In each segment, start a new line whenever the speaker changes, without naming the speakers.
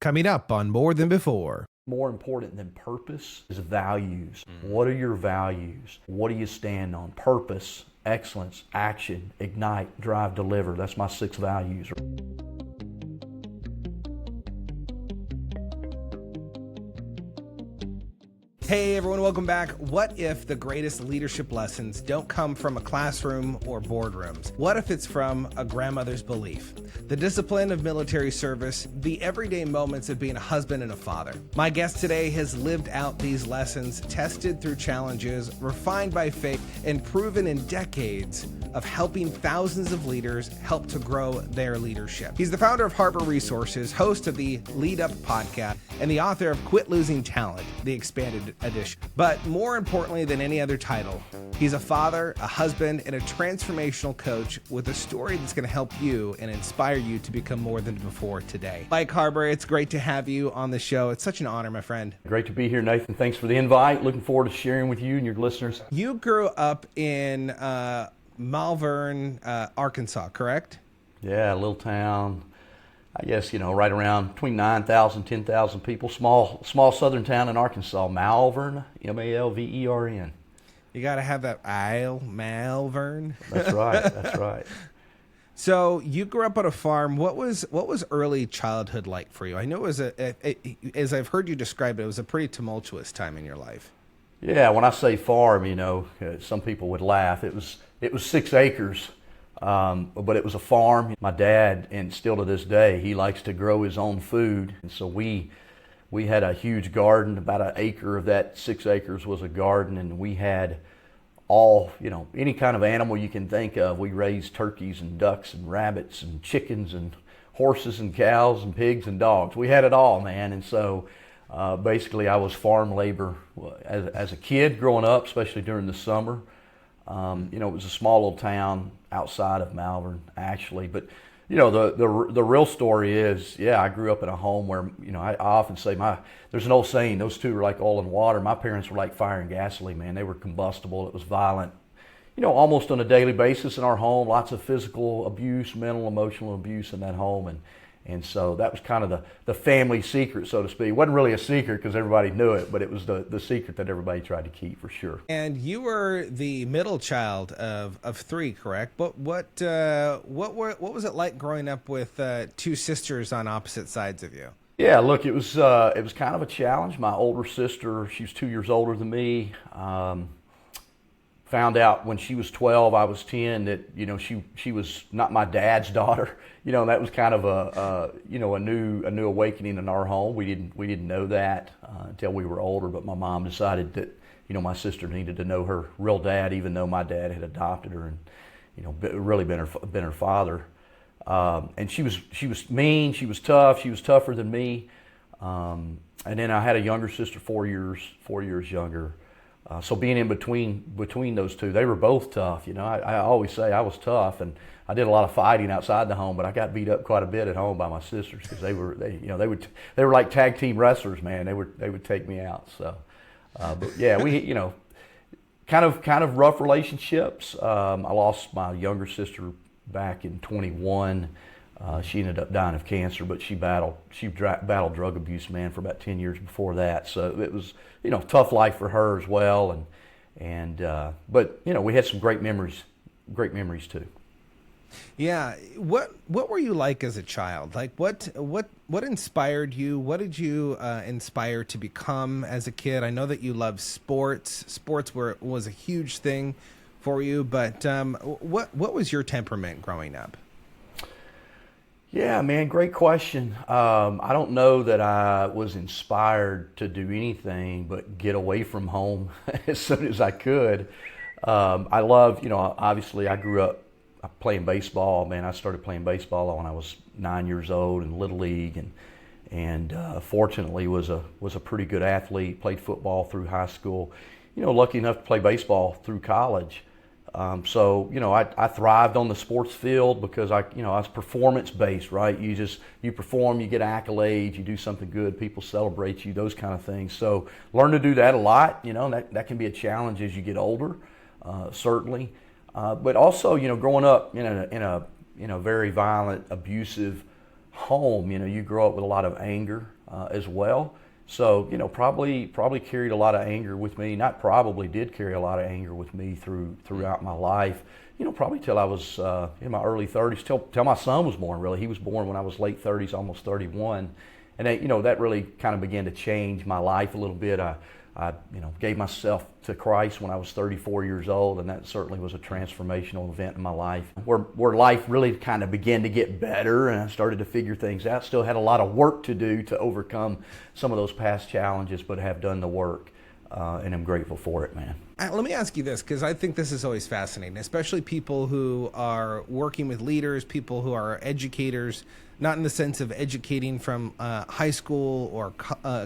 Coming up on More Than Before.
More important than purpose is values. What are your values? What do you stand on? Purpose, excellence, action, ignite, drive, deliver. That's my 6 values.
Hey everyone, welcome back. What if the greatest leadership lessons don't come from a classroom or boardrooms? What if it's from a grandmother's belief? The discipline of military service, the everyday moments of being a husband and a father. My guest today has lived out these lessons, tested through challenges, refined by faith, and proven in decades of helping thousands of leaders help to grow their leadership. He's the founder of Harbour Resources, host of the Lead Up podcast, and the author of Quit Losing Talent, the expanded edition. But more importantly than any other title, he's a father, a husband, and a transformational coach with a story that's going to help you and inspire you to become more than before today. Mike Harbour, it's great to have you on the show. It's such an honor, my friend.
Great to be here, Nathan. Thanks for the invite. Looking forward to sharing with you and your listeners.
You grew up in Malvern, Arkansas, correct?
Yeah, a little town. I guess, right around between 9,000, 10,000 people. Small southern town in Arkansas. Malvern, Malvern.
You got to have that Malvern.
That's right. That's right.
So you grew up on a farm. What was early childhood like for you? I know it was as I've heard you describe it, it was a pretty tumultuous time in your life.
Yeah, when I say farm, some people would laugh. It was 6 acres, but it was a farm. My dad, and still to this day, he likes to grow his own food. And so we had a huge garden. About an acre of that 6 acres was a garden, and we had all, any kind of animal you can think of. We raised turkeys and ducks and rabbits and chickens and horses and cows and pigs and dogs. We had it all, man. And so basically I was farm labor as a kid growing up, especially during the summer. It was a small little town outside of Malvern, actually. But, the real story is, I grew up in a home where, I often say there's an old saying, those two are like oil and water. My parents were like fire and gasoline, man. They were combustible. It was violent, almost on a daily basis in our home. Lots of physical abuse, mental, emotional abuse in that home. And so that was kind of the family secret, so to speak. It wasn't really a secret because everybody knew it, but it was the secret that everybody tried to keep for sure.
And you were the middle child of 3, correct? But what was it like growing up with 2 sisters on opposite sides of you?
Yeah, look, it was kind of a challenge. My older sister, she was 2 years older than me. Found out when she was 12, I was 10, that she was not my dad's daughter. That was kind of a new awakening in our home. We didn't know that until we were older. But my mom decided that my sister needed to know her real dad, even though my dad had adopted her and really been her father. And she was mean. She was tough. She was tougher than me. And then I had a younger sister, 4 years younger. So being in between those two, they were both tough. I always say I was tough, and I did a lot of fighting outside the home, but I got beat up quite a bit at home by my sisters because they were like tag team wrestlers, man. They would take me out. So, but yeah, we kind of rough relationships. I lost my younger sister back in 21. She ended up dying of cancer, but she battled drug abuse, man, for about 10 years before that. So it was, tough life for her as well. But we had some great memories too.
Yeah. What were you like as a child? Like what inspired you? What did you inspire to become as a kid? I know that you love sports. Sports was a huge thing for you, but what was your temperament growing up?
Yeah, man, great question. I don't know that I was inspired to do anything but get away from home as soon as I could. I love, obviously I grew up playing baseball. Man, I started playing baseball when I was 9 years old in Little League, and fortunately was a pretty good athlete. Played football through high school. Lucky enough to play baseball through college. So I thrived on the sports field because I was performance based, right? You perform, you get accolades, you do something good, people celebrate you, those kind of things. So learn to do that a lot. That can be a challenge as you get older, certainly. But also, growing up in a very violent, abusive home, you grow up with a lot of anger as well. So, probably carried a lot of anger with me. Not probably, did carry a lot of anger with me throughout my life. Probably till I was in my early 30s, till my son was born, really. He was born when I was late 30s, almost 31. And that really kind of began to change my life a little bit. I gave myself to Christ when I was 34 years old, and that certainly was a transformational event in my life, where life really kind of began to get better, and I started to figure things out. Still had a lot of work to do to overcome some of those past challenges, but have done the work, and I'm grateful for it, man.
Let me ask you this, because I think this is always fascinating, especially people who are working with leaders, people who are educators, not in the sense of educating from high school or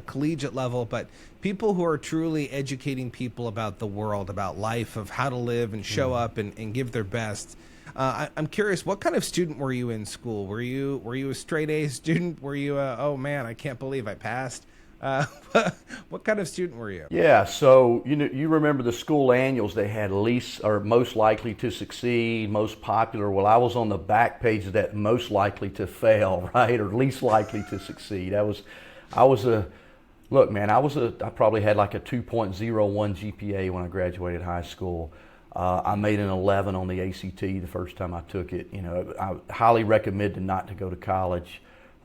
collegiate level, but people who are truly educating people about the world, about life, of how to live and show up and give their best. I'm curious, what kind of student were you in school? Were you a straight A student? Were you oh man, I can't believe I passed? What kind of student were you?
Yeah, so you remember the school annuals, they had least or most likely to succeed, most popular. Well, I was on the back page of that, most likely to fail, right, or least likely to succeed. I probably had like a 2.01 GPA when I graduated high school. I made an 11 on the ACT the first time I took it. I highly recommended not to go to college,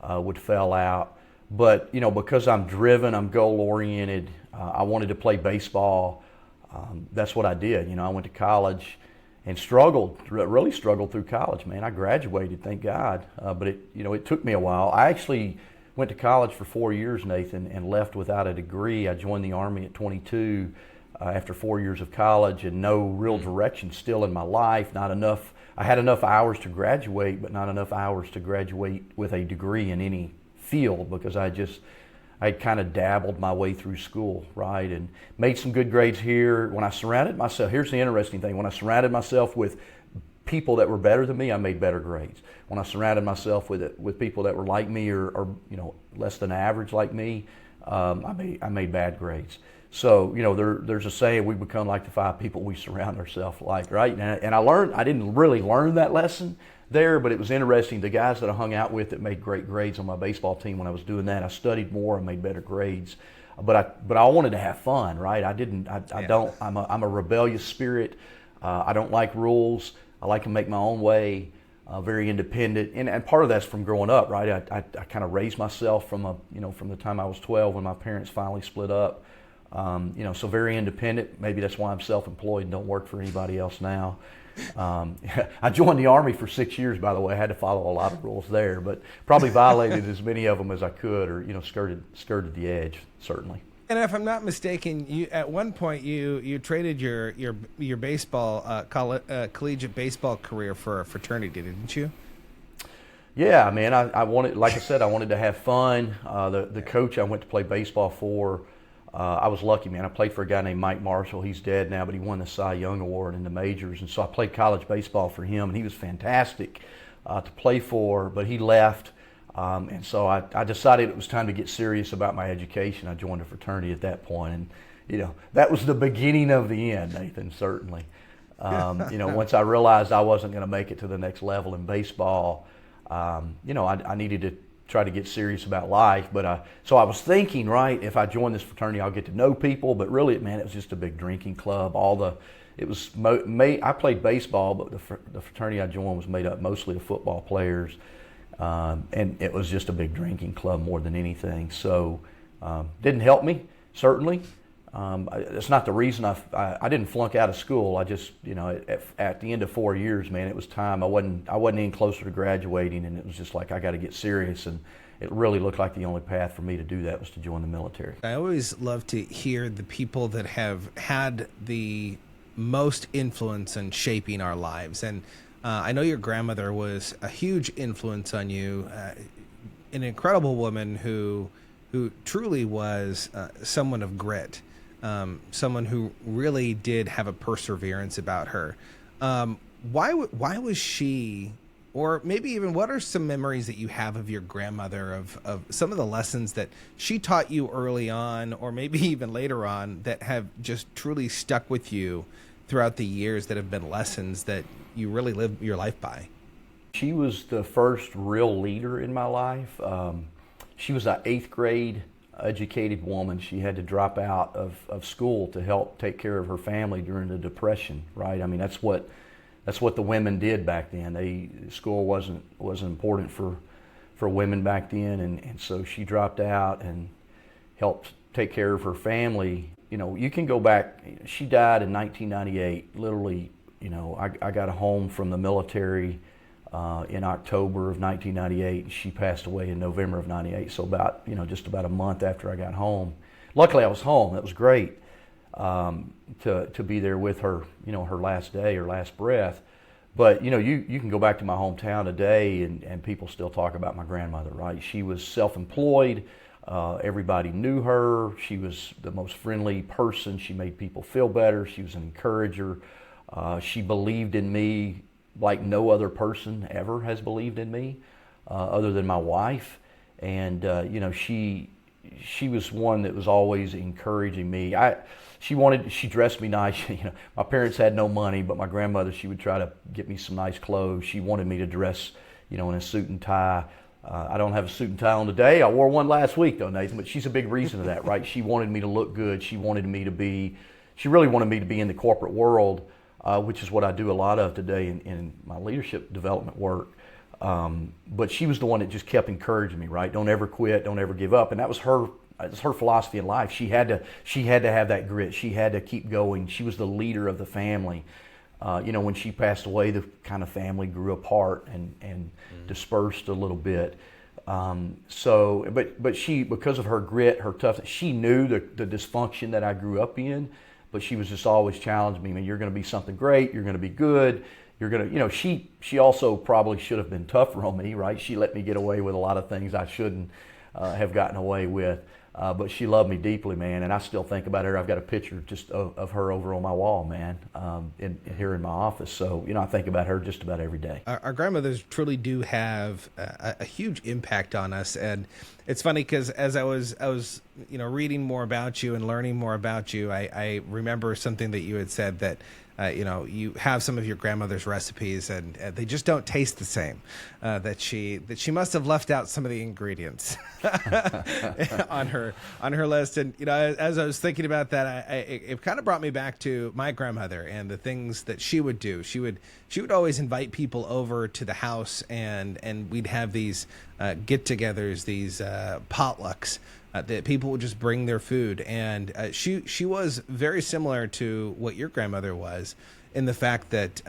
would fail out. But, because I'm driven, I'm goal-oriented, I wanted to play baseball. That's what I did. I went to college and really struggled through college, man. I graduated, thank God, but it took me a while. I actually went to college for 4 years, Nathan, and left without a degree. I joined the Army at 22 after 4 years of college, and no real direction still in my life, not enough. I had enough hours to graduate, but not enough hours to graduate with a degree in any field, because I kind of dabbled my way through school, right, and made some good grades here. When I surrounded myself, here's the interesting thing, when I surrounded myself with people that were better than me, I made better grades. When I surrounded myself with people that were like me or less than average like me, I made bad grades. So there's a saying, we become like the 5 people we surround ourselves like, right? And I didn't really learn that lesson there, but it was interesting. The guys that I hung out with that made great grades on my baseball team, when I was doing that, I studied more and made better grades. But I wanted to have fun, right? I'm a rebellious spirit. I don't like rules. I like to make my own way. Very independent, and part of that's from growing up, right? I kind of raised myself from the time I was 12 when my parents finally split up. So very independent. Maybe that's why I'm self-employed and don't work for anybody else now. I joined the Army for 6 years, by the way. I had to follow a lot of rules there, but probably violated as many of them as I could, or skirted the edge, certainly.
And if I'm not mistaken, you at one point you traded your baseball collegiate baseball career for a fraternity, didn't you?
Yeah, man. I wanted, like I said, I wanted to have fun. The coach I went to play baseball for, I was lucky, man. I played for a guy named Mike Marshall. He's dead now, but he won the Cy Young Award in the majors. And so I played college baseball for him, and he was fantastic to play for, but he left. And so I decided it was time to get serious about my education. I joined a fraternity at that point, and, that was the beginning of the end, Nathan, certainly. Once I realized I wasn't going to make it to the next level in baseball, I needed to try to get serious about life. But so I was thinking, right, if I join this fraternity, I'll get to know people. But really, man, it was just a big drinking club. I played baseball, but the fraternity I joined was made up mostly of football players, and it was just a big drinking club more than anything. So didn't help me, certainly. It's not the reason I didn't flunk out of school. I just, at the end of 4 years, man, it was time. I wasn't any closer to graduating, and it was just like, I got to get serious. And it really looked like the only path for me to do that was to join the military.
I always love to hear the people that have had the most influence in shaping our lives. And I know your grandmother was a huge influence on you, an incredible woman who truly was someone of grit. Someone who really did have a perseverance about her. Why was she, or maybe even what are some memories that you have of your grandmother, of some of the lessons that she taught you early on, or maybe even later on, that have just truly stuck with you throughout the years, that have been lessons that you really live your life by?
She was the first real leader in my life. She was an 8th grade educated woman. She had to drop out of school to help take care of her family during the Depression, right? I mean, that's what the women did back then. School wasn't important for women back then, and so she dropped out and helped take care of her family. You know, you can go back. She died in 1998. Literally, you know, I got home from the military in October of 1998, and she passed away in November of 98. So just about a month after I got home. Luckily, I was home. That was great to be there with her. You know, her last day, her last breath. But you know, you can go back to my hometown today, and people still talk about my grandmother. Right? She was self-employed. Everybody knew her. She was the most friendly person. She made people feel better. She was an encourager. She believed in me like no other person ever has believed in me, other than my wife. And you know, she was one that was always encouraging me. She dressed me nice. You know, my parents had no money, but my grandmother, she would try to get me some nice clothes. She wanted me to dress, you know, in a suit and tie. I don't have a suit and tie on today. I wore one last week though, Nathan, but she's a big reason of that, right? She wanted me to look good. She really wanted me to be in the corporate world, which is what I do a lot of today in my leadership development work. But she was the one that just kept encouraging me, right? Don't ever quit, don't ever give up. And that was her philosophy in life. She had to have that grit. She had to keep going. She was the leader of the family. You know, when she passed away, the kind of family grew apart and dispersed a little bit. But she, because of her grit, her toughness, she knew the dysfunction that I grew up in, but she was just always challenging me. I mean, you're going to be something great. You're going to be good. You're going to, you know, she also probably should have been tougher on me, right? She let me get away with a lot of things I shouldn't have gotten away with. But she loved me deeply, man, and I still think about her. I've got a picture just of her over on my wall, man, here in my office. So, you know, I think about her just about every day.
Our grandmothers truly do have a huge impact on us, and it's funny because as I was, you know, reading more about you and learning more about you, I remember something that you had said that. You know, you have some of your grandmother's recipes, and they just don't taste the same. That she must have left out some of the ingredients on her list. And you know, as I was thinking about that, it kind of brought me back to my grandmother and the things that she would do. She would always invite people over to the house, and we'd have these get-togethers, these potlucks. That people would just bring their food, and she was very similar to what your grandmother was, in the fact that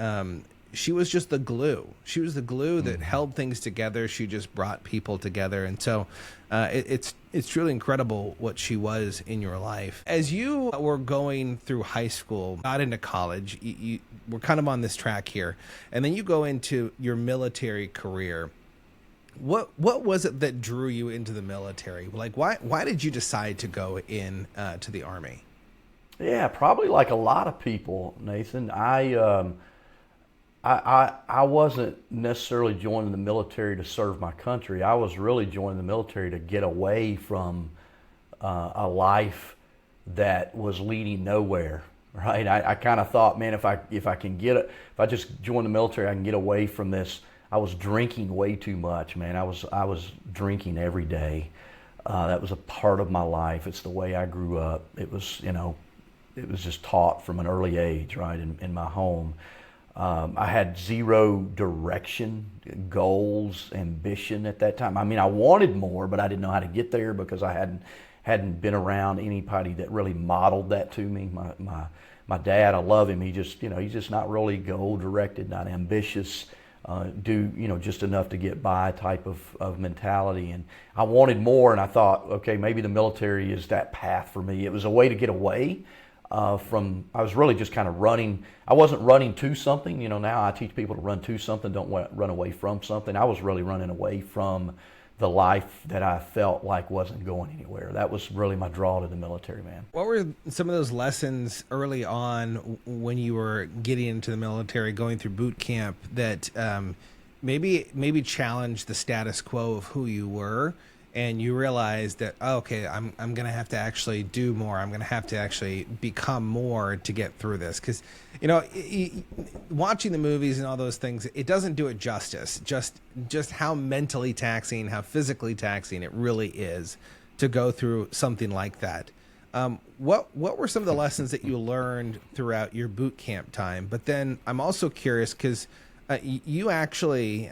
she was just the glue. She was the glue that held things together. She just brought people together, and so it's truly incredible what she was in your life. As you were going through high school, got into college, you were kind of on this track here, and then you go into your military career. What was it that drew you into the military? Like, why did you decide to go in to the Army?
Yeah, probably like a lot of people, Nathan. I wasn't necessarily joining the military to serve my country. I was really joining the military to get away from a life that was leading nowhere. Right? I kind of thought, man, if I just join the military, I can get away from this. I was drinking way too much, man. I was drinking every day. That was a part of my life. It's the way I grew up. It was, you know, it was just taught from an early age, right, in my home. I had zero direction, goals, ambition at that time. I mean, I wanted more, but I didn't know how to get there because I hadn't been around anybody that really modeled that to me. My dad, I love him. He's just not really goal directed, not ambitious. Do just enough to get by type of mentality, and I wanted more, and I thought, okay, maybe the military is that path for me. It was a way to get away from. I was really just kind of running. I wasn't running to something. You know, now I teach people to run to something, don't run away from something. I was really running away from the life that I felt like wasn't going anywhere. That was really my draw to the military, man.
What were some of those lessons early on when you were getting into the military, going through boot camp, that maybe challenged the status quo of who you were, and you realize that, oh, okay, I'm going to have to actually do more. I'm going to have to actually become more to get through this. Because, watching the movies and all those things, it doesn't do it justice. Just how mentally taxing, how physically taxing it really is to go through something like that. What were some of the lessons that you learned throughout your boot camp time? But then I'm also curious because you actually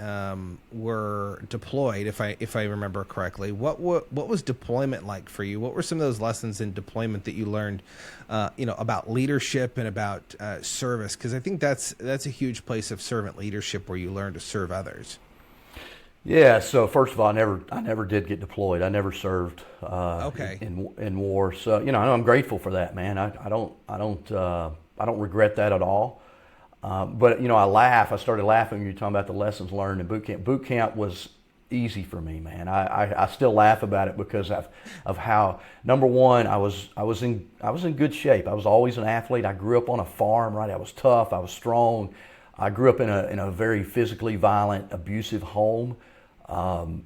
were deployed, if I remember correctly. What was deployment like for you? What were some of those lessons in deployment that you learned, about leadership and about service? Because I think that's a huge place of servant leadership where you learn to serve others.
Yeah. So first of all, I never did get deployed. I never served
Okay.
in war. So I'm grateful for that, man. I don't regret that at all. But I laugh. I started laughing when you were talking about the lessons learned in boot camp. Boot camp was easy for me, man. I still laugh about it because of how, number one, I was in good shape. I was always an athlete. I grew up on a farm, right? I was tough. I was strong. I grew up in a very physically violent, abusive home. And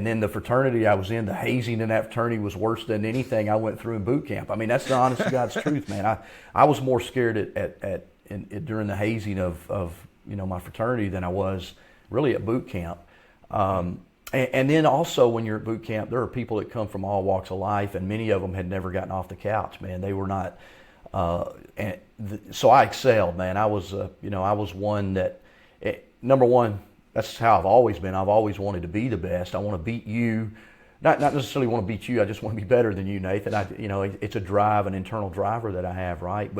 then the fraternity I was in, the hazing in that fraternity was worse than anything I went through in boot camp. I mean, that's the honest to God's truth, man. I was more scared during the hazing of my fraternity than I was really at boot camp. And then also when you're at boot camp, there are people that come from all walks of life, and many of them had never gotten off the couch, man. They were not, so I excelled, man. I was one that, number one, that's how I've always been. I've always wanted to be the best. I want to beat you. Not necessarily want to beat you. I just want to be better than you, Nathan. It's a drive, an internal driver that I have, right?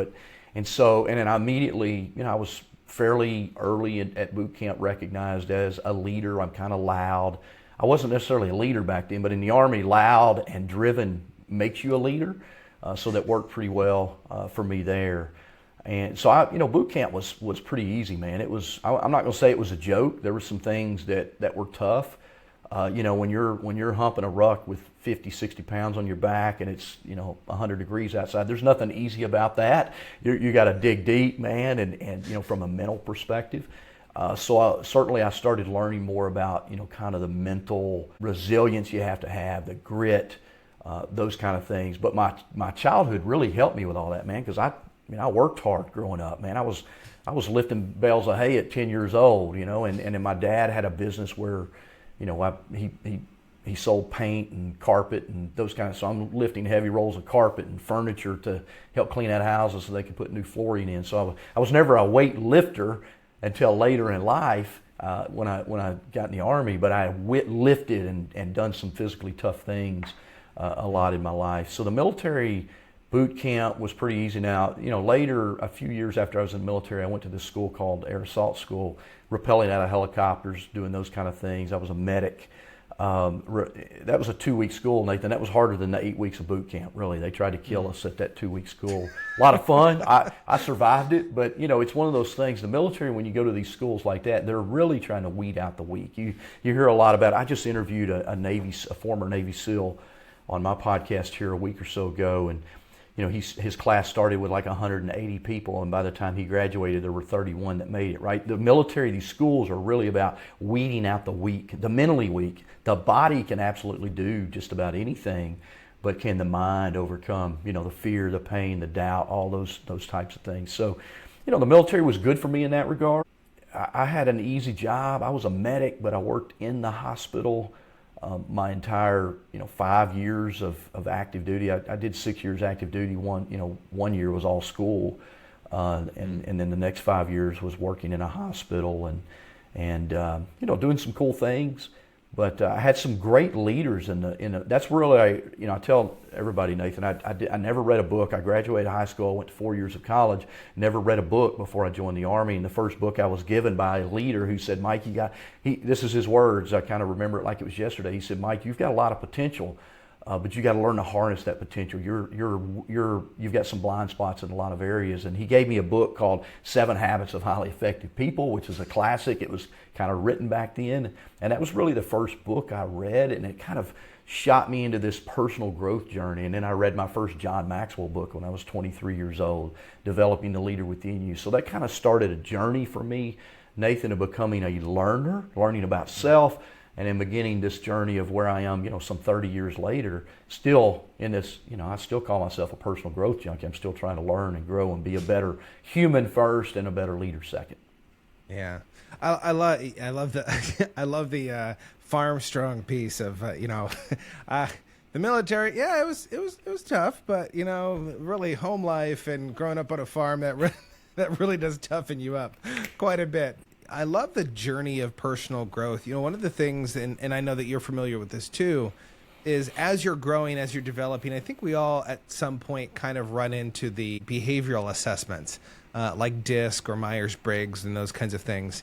And then I immediately, I was fairly early at boot camp recognized as a leader. I'm kind of loud. I wasn't necessarily a leader back then, but in the Army, loud and driven makes you a leader. So that worked pretty well for me there. And so boot camp was pretty easy, man. It was. I'm not going to say it was a joke. There were some things that were tough. When you're humping a ruck with 50, 60 pounds on your back and it's 100 degrees outside, there's nothing easy about that. You got to dig deep, man, and from a mental perspective. So I started learning more about kind of the mental resilience you have to have, the grit, those kind of things. But my childhood really helped me with all that, man, because I worked hard growing up, man. I was lifting bales of hay at 10 years old, and then my dad had a business where he sold paint and carpet and those kinds of, so I'm lifting heavy rolls of carpet and furniture to help clean out houses so they could put new flooring in. So I was never a weight lifter until later in life when I got in the Army, but I lifted and done some physically tough things a lot in my life. So the military boot camp was pretty easy. Now, later, a few years after I was in the military, I went to this school called Air Assault School, rappelling out of helicopters, doing those kind of things. I was a medic. That was a 2-week school, Nathan. That was harder than the 8 weeks of boot camp, really. They tried to kill us at that 2-week school. A lot of fun. I survived it, but, it's one of those things. The military, when you go to these schools like that, they're really trying to weed out the weak. You hear a lot about it. I just interviewed a former Navy SEAL on my podcast here a week or so ago, and his class started with like 180 people, and by the time he graduated, there were 31 that made it, right? The military, these schools are really about weeding out the weak, the mentally weak. The body can absolutely do just about anything, but can the mind overcome, the fear, the pain, the doubt, all those types of things. So, the military was good for me in that regard. I had an easy job. I was a medic, but I worked in the hospital my entire 5 years of active duty. I did 6 years active duty. One year was all school, and then the next 5 years was working in a hospital and doing some cool things. But I had some great leaders that's really, I tell everybody, Nathan, I never read a book. I graduated high school, I went to 4 years of college, never read a book before I joined the Army. And the first book I was given by a leader who said, Mike, this is his words, I kind of remember it like it was yesterday. He said, Mike, you've got a lot of potential, but you got to learn to harness that potential. You've got some blind spots in a lot of areas. And he gave me a book called 7 Habits of Highly Effective People, which is a classic. It was kind of written back then. And that was really the first book I read, and it kind of shot me into this personal growth journey. And then I read my first John Maxwell book when I was 23 years old, Developing the Leader Within You. So that kind of started a journey for me, Nathan, of becoming a learner, learning about self, and in beginning this journey of where I am, some 30 years later, still in this, I still call myself a personal growth junkie. I'm still trying to learn and grow and be a better human first and a better leader second.
Yeah, I love the I love the farm strong piece of the military. Yeah, it was tough, but really home life and growing up on a farm that really does toughen you up quite a bit. I love the journey of personal growth. One of the things, and I know that you're familiar with this too, is as you're growing, as you're developing, I think we all at some point kind of run into the behavioral assessments, like DISC or Myers-Briggs and those kinds of things.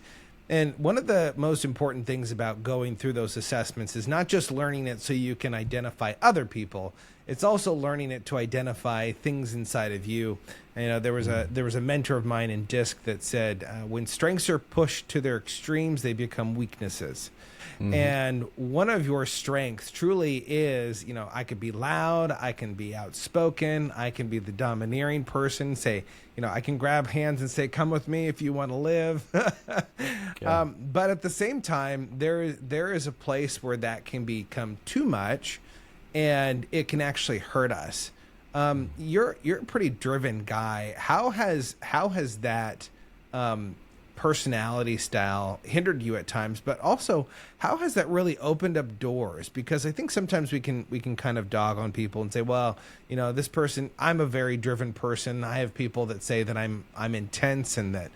And one of the most important things about going through those assessments is not just learning it so you can identify other people. It's also learning it to identify things inside of you. And, there was a mentor of mine in DISC that said, when strengths are pushed to their extremes, they become weaknesses. Mm-hmm. And one of your strengths truly is, I could be loud, I can be outspoken, I can be the domineering person, say, I can grab hands and say, come with me if you want to live. Yeah. But at the same time, there is a place where that can become too much and it can actually hurt us. You're a pretty driven guy. How has that personality style hindered you at times, but also how has that really opened up doors? Because I think sometimes we can kind of dog on people and say, well, this person, I'm a very driven person. I have people that say that I'm intense and that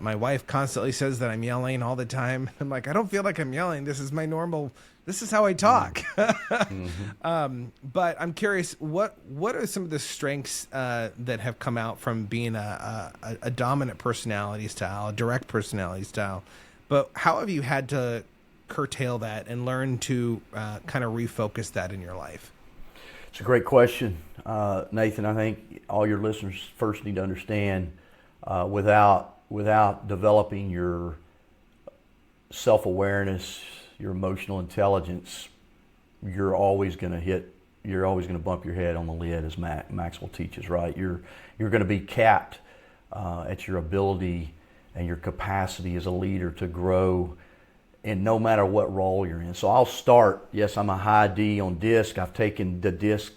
my wife constantly says that I'm yelling all the time. I'm like, I don't feel like I'm yelling. This is my normal. This is how I talk. Mm-hmm. But I'm curious, what are some of the strengths that have come out from being a dominant personality style, a direct personality style? But how have you had to curtail that and learn to kind of refocus that in your life?
It's a great question, Nathan. I think all your listeners first need to understand without developing your self-awareness, your emotional intelligence, you're always going to bump your head on the lid, as Maxwell teaches, right? You're going to be capped at your ability and your capacity as a leader to grow in no matter what role you're in. So I'll start, yes, I'm a high D on DISC. I've taken the DISC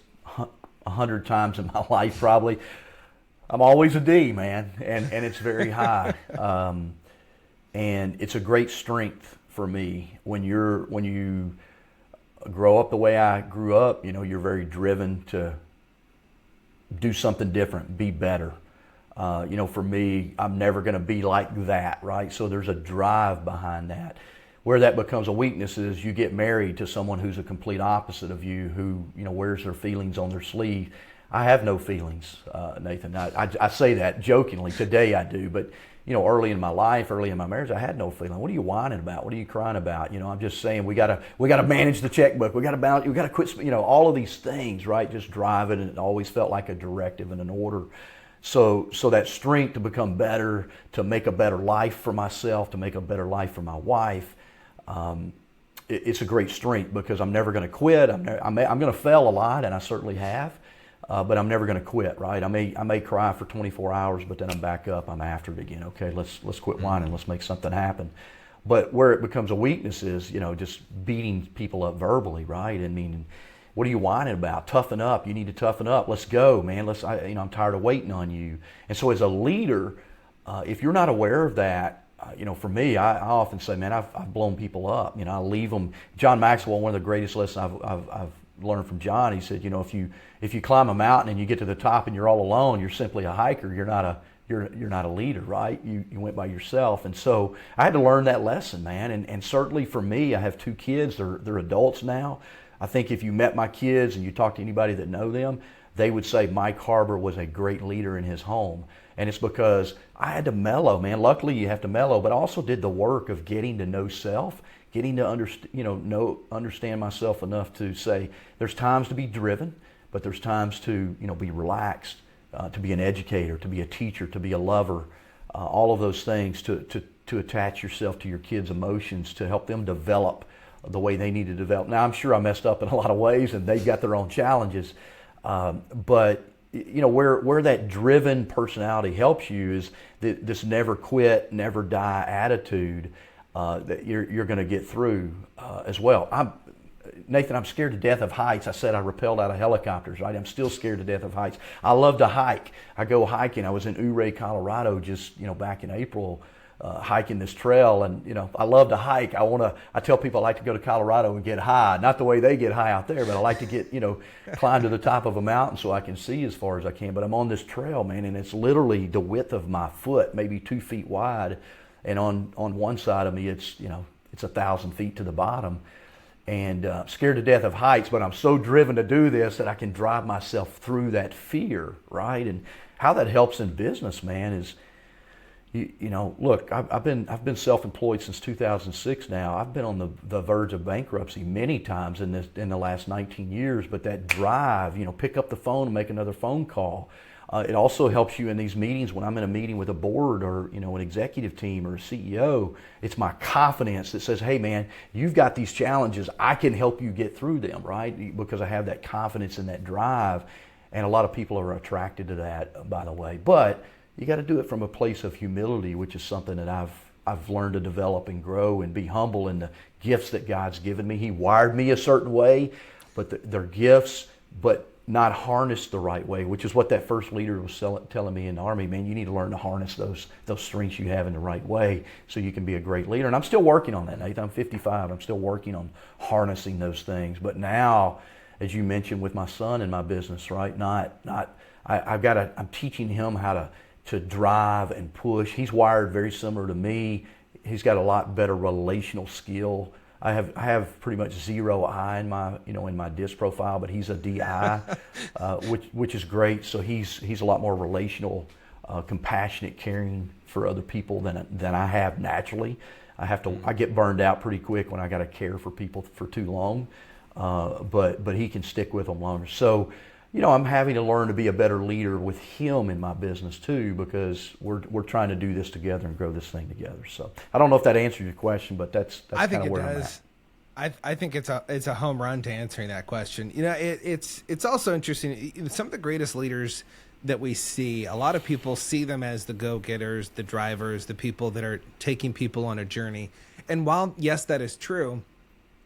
100 times in my life probably. I'm always a D, man, and it's very high. And it's a great strength for me when you grow up the way I grew up. You're very driven to do something different, be better. For me, I'm never going to be like that, right? So there's a drive behind that. Where that becomes a weakness is you get married to someone who's a complete opposite of you, who wears their feelings on their sleeve. I have no feelings, Nathan. I say that jokingly. Today I do, but early in my life, early in my marriage, I had no feeling. What are you whining about? What are you crying about? I'm just saying we gotta manage the checkbook. We gotta balance. We gotta quit. All of these things, right? Just driving, and it always felt like a directive and an order. So that strength to become better, to make a better life for myself, to make a better life for my wife. It's a great strength because I'm never going to quit. I'm going to fail a lot, and I certainly have. But I'm never going to quit, right? I may cry for 24 hours, but then I'm back up. I'm after it again. Okay, let's quit whining. Let's make something happen. But where it becomes a weakness is, just beating people up verbally, right? I mean, what are you whining about? Toughen up. You need to toughen up. Let's go, man. I'm tired of waiting on you. And so as a leader, if you're not aware of that, for me, I often say, man, I've blown people up. I leave them. John Maxwell, one of the greatest lessons I've learned from John, he said, if you climb a mountain and you get to the top and you're all alone, you're simply a hiker. You're not a leader, right? You went by yourself. And so I had to learn that lesson, man. And certainly for me, I have 2 kids. They're adults now. I think if you met my kids and you talk to anybody that know them, they would say Mike Harbour was a great leader in his home. And it's because I had to mellow, man. Luckily, you have to mellow, but I also did the work of getting to know self, getting to understand myself enough to say there's times to be driven, but there's times to be relaxed, to be an educator, to be a teacher, to be a lover, all of those things to attach yourself to your kids' emotions, to help them develop the way they need to develop. Now, I'm sure I messed up in a lot of ways, and they've got their own challenges, but where that driven personality helps you is this never quit, never die attitude. that you're going to get through as well. Nathan, I'm scared to death of heights. I said I rappelled out of helicopters, right? I'm still scared to death of heights. I love to hike. I go hiking. I was in Ouray, Colorado just, back in April, hiking this trail, and I love to hike. I tell people I like to go to Colorado and get high. Not the way they get high out there, but I like to get, climb to the top of a mountain so I can see as far as I can. But I'm on this trail, man, and it's literally the width of my foot, maybe 2 feet wide. And on one side of me, it's 1,000 feet to the bottom. And scared to death of heights, but I'm so driven to do this that I can drive myself through that fear, right? And how that helps in business, man, is, look, I've been self-employed since 2006 now. I've been on the verge of bankruptcy many times in the last 19 years, but that drive, pick up the phone and make another phone call. It also helps you in these meetings. When I'm in a meeting with a board or an executive team or a CEO, it's my confidence that says, hey man, you've got these challenges, I can help you get through them, right? Because I have that confidence and that drive. And a lot of people are attracted to that, by the way. But you got to do it from a place of humility, which is something that I've learned to develop and grow, and be humble in the gifts that God's given me. He wired me a certain way, but they're gifts, but not harnessed the right way, which is what that first leader was telling me in the Army. Man, you need to learn to harness those strengths you have in the right way so you can be a great leader. And I'm still working on that, Nathan. I'm 55. I'm still working on harnessing those things. But now, as you mentioned with my son in my business, right? I'm teaching him how to drive and push. He's wired very similar to me. He's got a lot better relational skill. I have pretty much zero I in my DISC profile, but he's a DI, which is great. So he's a lot more relational, compassionate, caring for other people than I have naturally. I get burned out pretty quick when I got to care for people for too long, but he can stick with them longer. So, I'm having to learn to be a better leader with him in my business too, because we're trying to do this together and grow this thing together. So I don't know if that answers your question, but that's kind of where I'm at.
I think it's a home run to answering that question. It's also interesting. Some of the greatest leaders that we see, a lot of people see them as the go-getters, the drivers, the people that are taking people on a journey. And while, yes, that is true,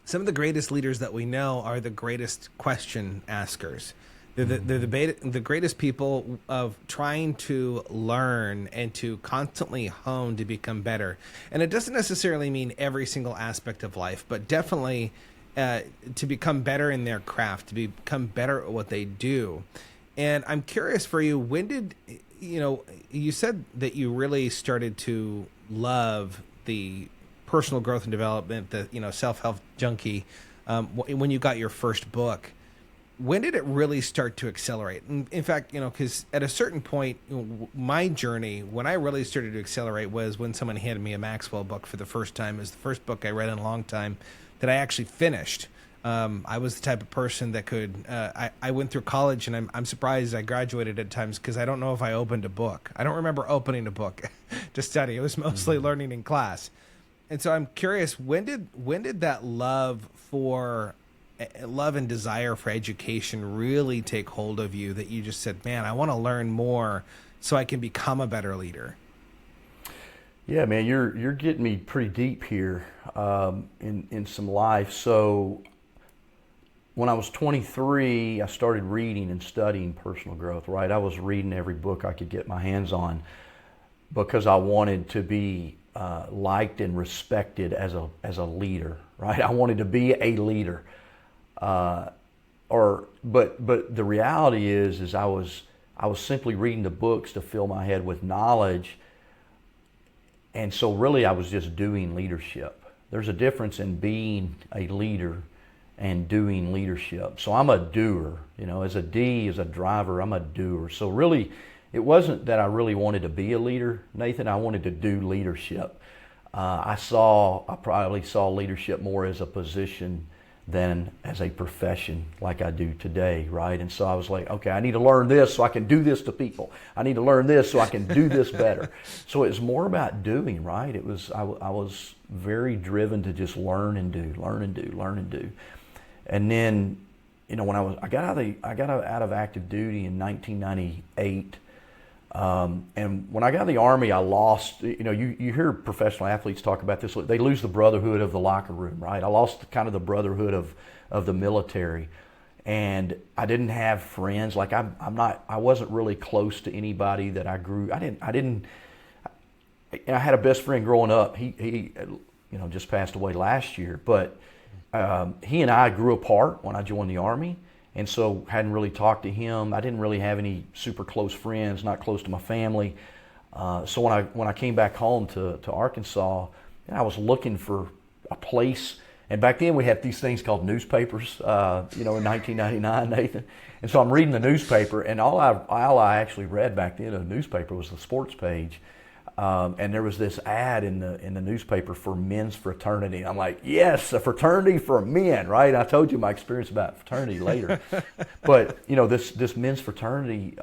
some of the greatest leaders that we know are the greatest question askers. They're the greatest people of trying to learn and to constantly hone to become better. And it doesn't necessarily mean every single aspect of life, but definitely to become better in their craft, to become better at what they do. And I'm curious for you, when did, you said that you really started to love the personal growth and development, the, self-help junkie, when you got your first book. When did it really start to accelerate? In fact, because at a certain point, my journey, when I really started to accelerate, was when someone handed me a Maxwell book for the first time. It was the first book I read in a long time that I actually finished. I was the type of person that could, I went through college, and I'm surprised I graduated at times because I don't know if I opened a book. I don't remember opening a book to study. It was mostly learning in class. And so I'm curious, when did that love and desire for education really take hold of you, that you just said, man, I want to learn more so I can become a better leader?
Yeah, man, you're getting me pretty deep here in some life. So when I was 23, I started reading and studying personal growth, right? I was reading every book I could get my hands on because I wanted to be liked and respected as a leader, right? I wanted to be a leader. But the reality is I was simply reading the books to fill my head with knowledge, and so really I was just doing leadership. There's a difference in being a leader and doing leadership. So I'm a doer, as a D, as a driver, I'm a doer. So really, it wasn't that I really wanted to be a leader, Nathan. I wanted to do leadership. I probably saw leadership more as a position than as a profession like I do today, right? And so I was like, okay, I need to learn this so I can do this to people. I need to learn this so I can do this better. So it's more about doing, right? I was very driven to just learn and do. And then, when I got out of active duty in 1998, And when I got in the Army, I lost, you hear professional athletes talk about this. They lose the brotherhood of the locker room, right? I lost kind of the brotherhood of the military. And I didn't have friends. Like I wasn't really close to anybody that I grew. I had a best friend growing up. He just passed away last year. But he and I grew apart when I joined the Army. And so hadn't really talked to him. I didn't really have any super close friends, not close to my family. So when I came back home to Arkansas, I was looking for a place. And back then we had these things called newspapers, in 1999, Nathan. And so I'm reading the newspaper, and all I actually read back then in the newspaper was the sports page. And there was this ad in the newspaper for men's fraternity. I'm like, yes, a fraternity for men, right? I told you my experience about fraternity later. But, this men's fraternity,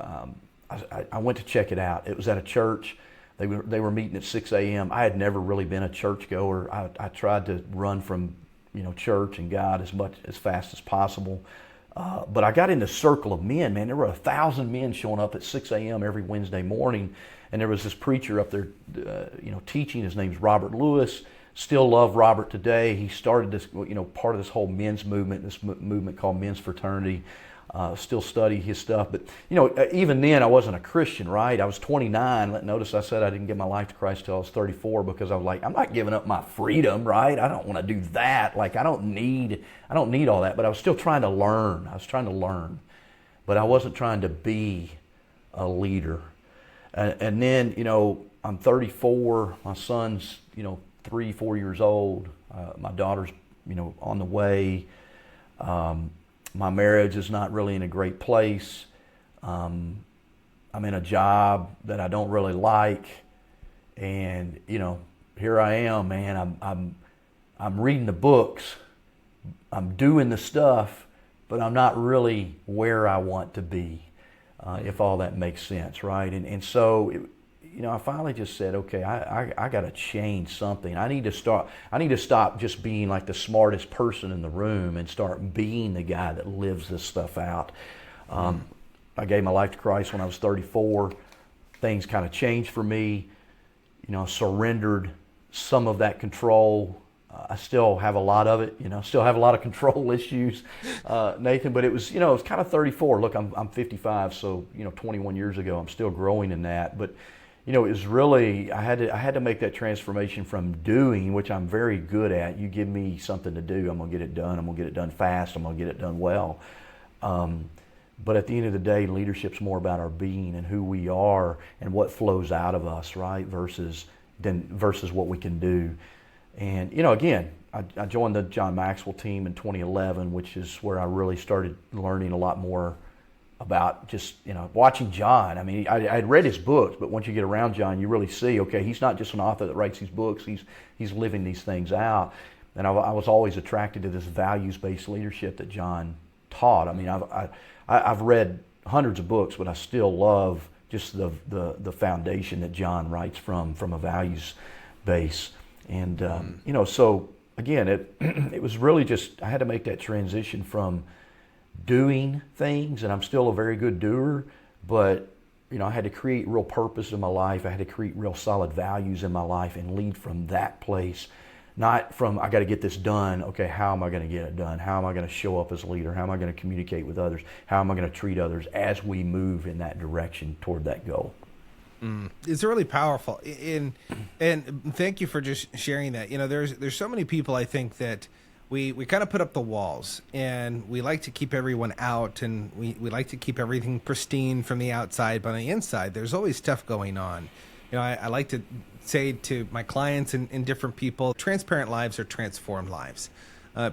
I went to check it out. It was at a church. They were meeting at 6 a.m. I had never really been a churchgoer. I tried to run from, church and God as fast as possible. But I got in the circle of men, man. There were 1,000 men showing up at 6 a.m. every Wednesday morning. And there was this preacher up there, teaching. His name's Robert Lewis. Still love Robert today. He started this, part of this whole men's movement, this movement called Men's Fraternity. Still study his stuff. But, even then I wasn't a Christian, right? I was 29. Notice I said I didn't give my life to Christ till I was 34 because I was like, I'm not giving up my freedom, right? I don't want to do that. Like, I don't need all that. But I was still trying to learn. I was trying to learn. But I wasn't trying to be a leader. And then, I'm 34. My son's, 3-4 years old. My daughter's, on the way. My marriage is not really in a great place. I'm in a job that I don't really like. And, here I am, man. I'm reading the books. I'm doing the stuff, but I'm not really where I want to be. If all that makes sense, right? And so, I finally just said, okay, I got to change something. I need to stop just being like the smartest person in the room and start being the guy that lives this stuff out. I gave my life to Christ when I was 34. Things kind of changed for me. Surrendered some of that control. I still have a lot of it, still have a lot of control issues, Nathan, but it was kind of 34. Look, I'm 55, so, 21 years ago, I'm still growing in that. But, it was really, I had to make that transformation from doing, which I'm very good at. You give me something to do, I'm going to get it done. I'm going to get it done fast. I'm going to get it done well. But at the end of the day, leadership's more about our being and who we are and what flows out of us, right? Versus what we can do. And, again, I joined the John Maxwell team in 2011, which is where I really started learning a lot more about just, watching John. I mean, I had read his books, but once you get around John, you really see, okay, he's not just an author that writes these books, he's living these things out. And I was always attracted to this values-based leadership that John taught. I mean, I've read hundreds of books, but I still love just the foundation that John writes from a values base. And, so again, it was really just, I had to make that transition from doing things, and I'm still a very good doer, but, I had to create real purpose in my life. I had to create real solid values in my life and lead from that place, not from, I got to get this done. Okay, how am I going to get it done? How am I going to show up as a leader? How am I going to communicate with others? How am I going to treat others as we move in that direction toward that goal?
It's really powerful, and thank you for just sharing that. There's so many people, I think, that we kind of put up the walls, and we like to keep everyone out, and we like to keep everything pristine from the outside, but on the inside, there's always stuff going on. I like to say to my clients and different people, transparent lives are transformed lives.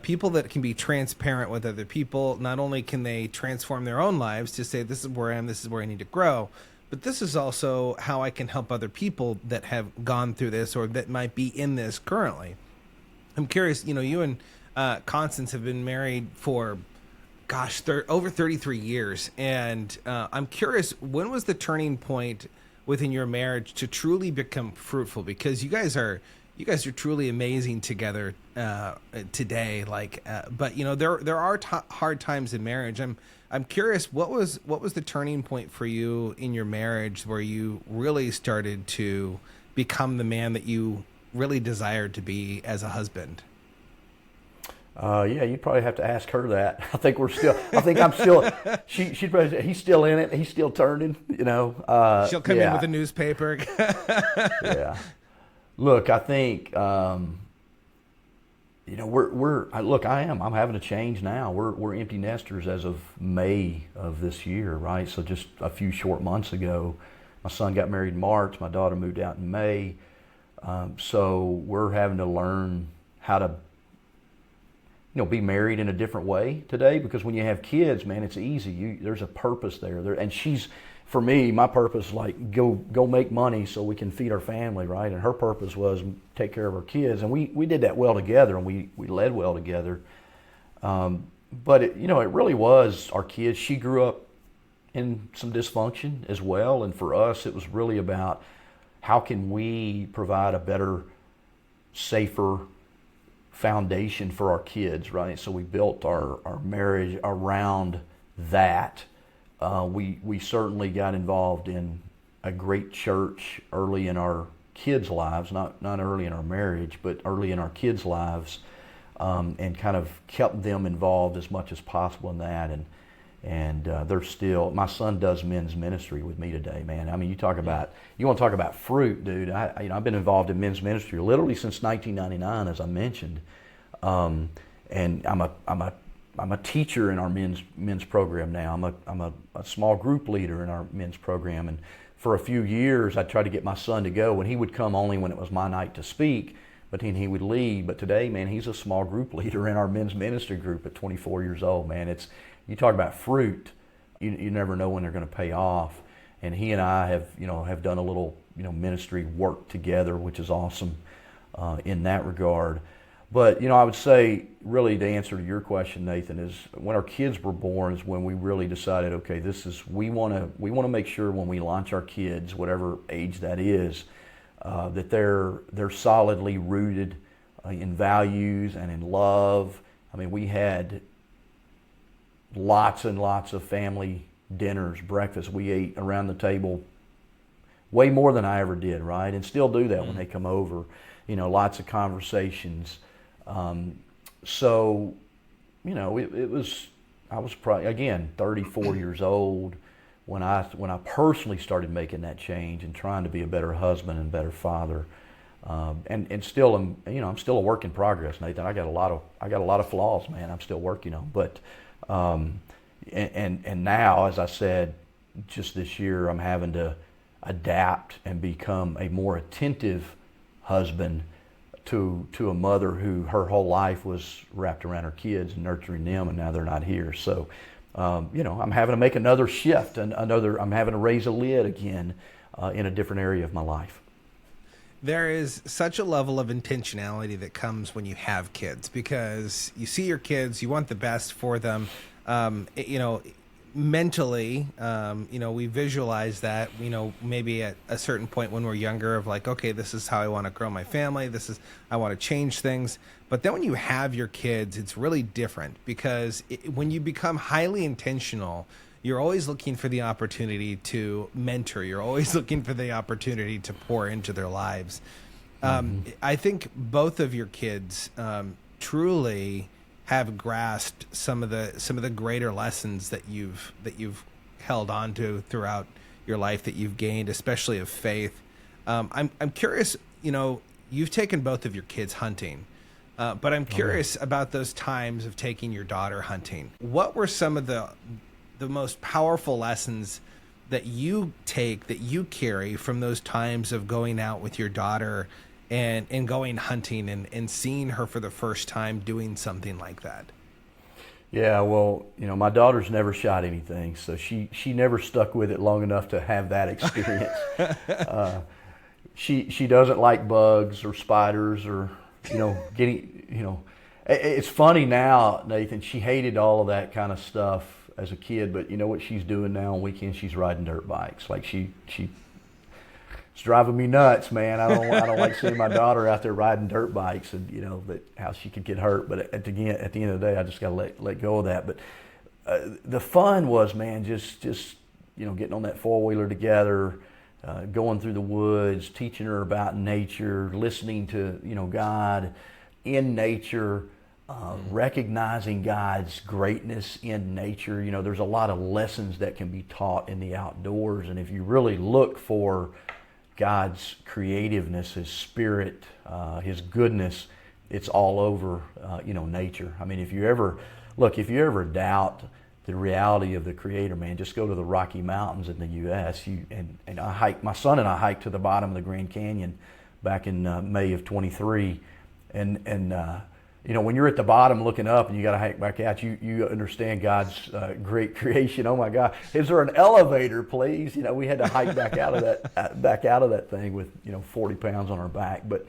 People that can be transparent with other people, not only can they transform their own lives to say, this is where I am, this is where I need to grow, but this is also how I can help other people that have gone through this or that might be in this currently. I'm curious, you and Constance have been married for, over 33 years. And I'm curious, when was the turning point within your marriage to truly become fruitful? Because you guys are truly amazing together today. But there are hard times in marriage. I'm I'm curious, what was the turning point for you in your marriage where you really started to become the man that you really desired to be as a husband?
Yeah, you'd probably have to ask her that. I think I'm still, she'd probably say, he's still in it. He's still turning,
She'll come in with a newspaper.
Yeah. Look, I think, I'm having a change now. We're empty nesters as of May of this year, right? So just a few short months ago, my son got married in March. My daughter moved out in May. So we're having to learn how to, be married in a different way today, because when you have kids, man, it's easy. There's a purpose there. And for me, my purpose, like go make money so we can feed our family, right? And her purpose was take care of our kids. And we did that well together, and we led well together. But it really was our kids. She grew up in some dysfunction as well. And for us, it was really about how can we provide a better, safer foundation for our kids, right? So we built our marriage around that. We certainly got involved in a great church early in our kids' lives, not early in our marriage, but early in our kids' lives, and kind of kept them involved as much as possible in that. And they're still, my son does men's ministry with me today, man. I mean, you want to talk about fruit, dude. I've been involved in men's ministry literally since 1999, as I mentioned. And I'm a teacher in our men's program now. I'm a small group leader in our men's program. And for a few years, I tried to get my son to go, and he would come only when it was my night to speak, but then he would lead. But today, man, he's a small group leader in our men's ministry group at 24 years old, man. You talk about fruit, you never know when they're going to pay off. And he and I have done a little, ministry work together, which is awesome in that regard. But, I would say, really, the answer to your question, Nathan, is when our kids were born is when we really decided, okay, we want to make sure when we launch our kids, whatever age that is, that they're solidly rooted in values and in love. I mean, we had lots and lots of family dinners, breakfasts. We ate around the table way more than I ever did, right? And still do that when they come over. Lots of conversations. So, I was probably, again, 34 years old when I personally started making that change and trying to be a better husband and better father. And still I'm still a work in progress, Nathan. I got a lot of flaws, man. I'm still working on, but, and now, as I said, just this year, I'm having to adapt and become a more attentive husband to a mother who her whole life was wrapped around her kids and nurturing them, and now they're not here. So, I'm having to make another shift, and I'm having to raise a lid again in a different area of my life.
There is such a level of intentionality that comes when you have kids, because you see your kids, you want the best for them. Mentally, we visualize that, maybe at a certain point when we're younger of like, okay, this is how I want to grow my family. I want to change things. But then when you have your kids, it's really different, because when you become highly intentional, you're always looking for the opportunity to mentor. You're always looking for the opportunity to pour into their lives. I think both of your kids truly have grasped some of the greater lessons that you've held on to throughout your life, that you've gained, especially of faith. I'm curious. You've taken both of your kids hunting, but I'm curious about those times of taking your daughter hunting. What were some of the most powerful lessons that you carry from those times of going out with your daughter and going hunting and seeing her for the first time doing something like that?
Yeah, well, my daughter's never shot anything, so she never stuck with it long enough to have that experience. She doesn't like bugs or spiders or, it's funny now, Nathan, she hated all of that kind of stuff as a kid, but you know what she's doing now on weekends? She's riding dirt bikes. Like it's driving me nuts, man. I don't like seeing my daughter out there riding dirt bikes, and how she could get hurt. But at the end of the day, I just got to let go of that. But the fun was, man, just getting on that four-wheeler together, going through the woods, teaching her about nature, listening to God in nature, recognizing God's greatness in nature. There's a lot of lessons that can be taught in the outdoors, and if you really look for God's creativeness, His spirit, His goodness, it's all over nature. I mean, if you ever doubt the reality of the Creator, man, just go to the Rocky Mountains in the U.S. And I hiked, my son and I hiked to the bottom of the Grand Canyon back in May of 23, and when you're at the bottom looking up and you got to hike back out, you understand God's great creation. Oh my God, is there an elevator, please? We had to hike back out of that thing with 40 pounds on our back, but.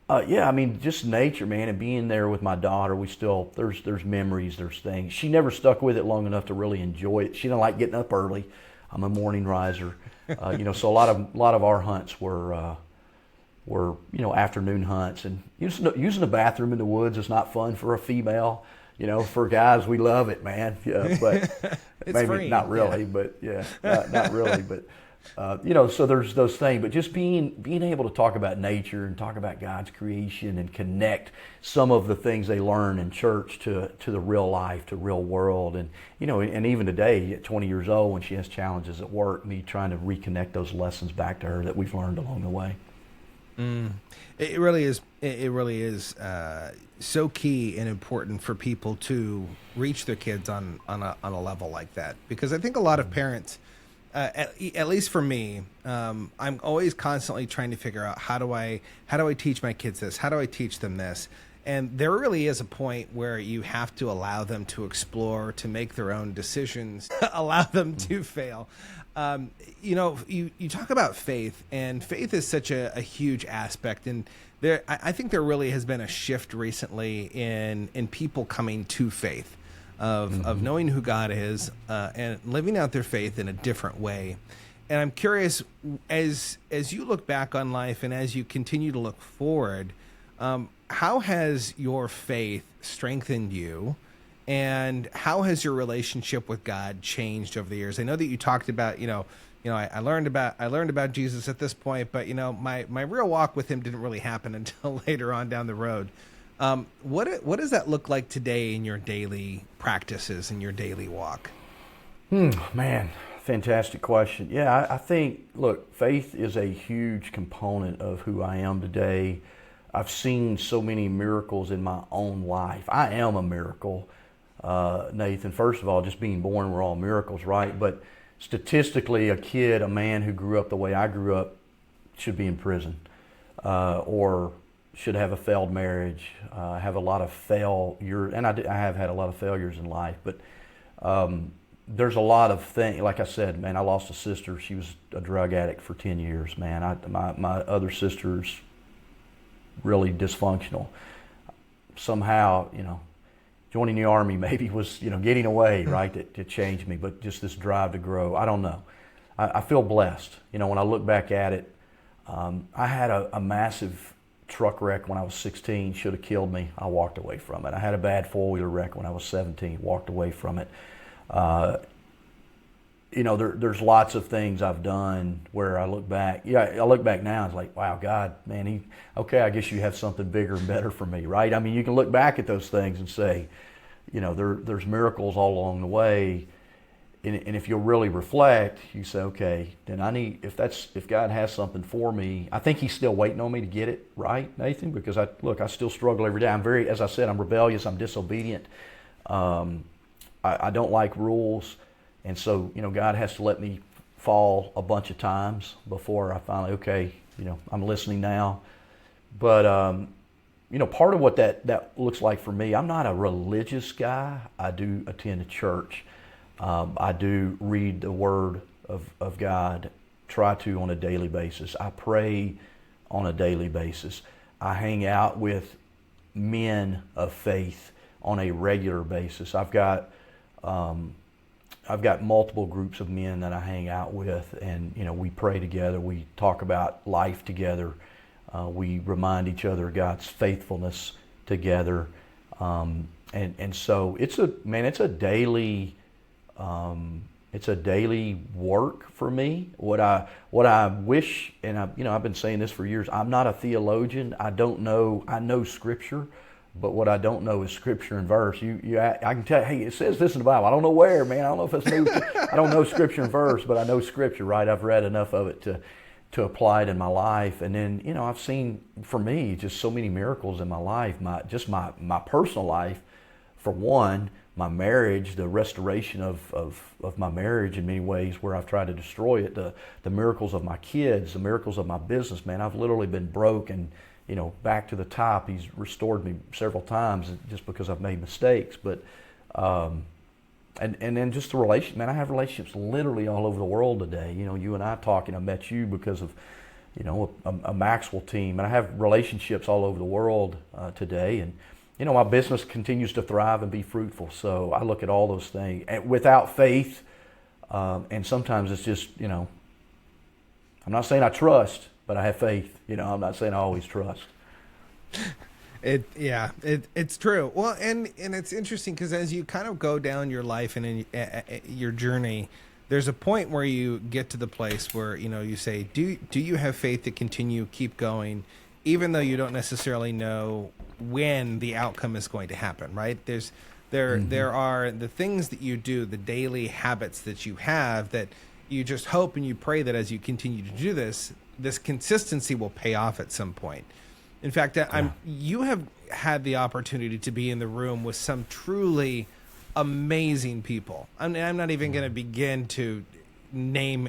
I mean, just nature, man, and being there with my daughter, there's memories, there's things. She never stuck with it long enough to really enjoy it. She didn't like getting up early. I'm a morning riser, so a lot of our hunts were afternoon hunts, and using the bathroom in the woods is not fun for a female. For guys, we love it, man. Yeah, but maybe
free.
Not really, yeah. But not really, but. So there's those things, but just being able to talk about nature and talk about God's creation and connect some of the things they learn in church to the real life, to real world, and and even today at 20 years old when she has challenges at work, me trying to reconnect those lessons back to her that we've learned along the way.
It really is. It really is so key and important for people to reach their kids on a level like that, because I think a lot of parents. At least for me, I'm always constantly trying to figure out how do I teach my kids this? How do I teach them this? And there really is a point where you have to allow them to explore, to make their own decisions, allow them to fail. You talk about faith, and faith is such a huge aspect. And I think there really has been a shift recently in people coming to faith. Of knowing who God is and living out their faith in a different way. And I'm curious, as you look back on life and as you continue to look forward, how has your faith strengthened you, and how has your relationship with God changed over the years? I know that you talked about, I learned about Jesus at this point, but my real walk with Him didn't really happen until later on down the road. What does that look like today in your daily practices and your daily walk?
Man, fantastic question. Yeah, I think, look, faith is a huge component of who I am today. I've seen so many miracles in my own life. I am a miracle, Nathan. First of all, just being born, we're all miracles, right? But statistically, a man who grew up the way I grew up should be in prison, or should have a failed marriage, have a lot of failure, and I have had a lot of failures in life, but there's a lot of things. Like I said, man, I lost a sister. She was a drug addict for 10 years, man. My other sister's really dysfunctional. Somehow, joining the Army maybe was, getting away, right, that changed me, but just this drive to grow. I don't know. I feel blessed. When I look back at it, I had a massive truck wreck when I was 16, should have killed me. I walked away from it. I had a bad four-wheeler wreck when I was 17, walked away from it. There's lots of things I've done where I look back. Yeah, I look back now and it's like, wow, God, man, I guess you have something bigger and better for me, right? I mean, you can look back at those things and say, there's miracles all along the way. And if you'll really reflect, you say, okay, then if God has something for me, I think He's still waiting on me to get it right, Nathan, because I still struggle every day. As I said, I'm rebellious, I'm disobedient. I don't like rules. And so, God has to let me fall a bunch of times before I finally, okay, I'm listening now. But, part of what that looks like for me, I'm not a religious guy. I do attend a church. I do read the Word of God, try to on a daily basis. I pray on a daily basis. I hang out with men of faith on a regular basis. I've got multiple groups of men that I hang out with, and we pray together. We talk about life together. We remind each other of God's faithfulness together, and so it's a daily It's a daily work for me. What I wish, and I've been saying this for years. I'm not a theologian. I don't know. I know Scripture, but what I don't know is Scripture and verse. I can tell. Hey, it says this in the Bible. I don't know where, man. I don't know if it's new. I don't know Scripture and verse, but I know Scripture. Right? I've read enough of it to apply it in my life. And then I've seen, for me, just so many miracles in my life. My personal life, for one. My marriage, the restoration of my marriage in many ways where I've tried to destroy it, the miracles of my kids, the miracles of my business, man. I've literally been broke and, back to the top. He's restored me several times just because I've made mistakes. But, and then just the relationship, man, I have relationships literally all over the world today. You and I talking, I met you because of, a Maxwell team. And I have relationships all over the world today. And, my business continues to thrive and be fruitful. So I look at all those things. And without faith, and sometimes it's just, I'm not saying I trust, but I have faith. I'm not saying I always trust.
It's true. Well, and it's interesting because as you kind of go down your life and in your journey, there's a point where you get to the place where, you say, do you have faith to continue, keep going, even though you don't necessarily know when the outcome is going to happen, right? There are the things that you do, the daily habits that you have that you just hope and you pray that as you continue to do this consistency will pay off at some point. In fact, you have had the opportunity to be in the room with some truly amazing people. I'm not even going to begin to name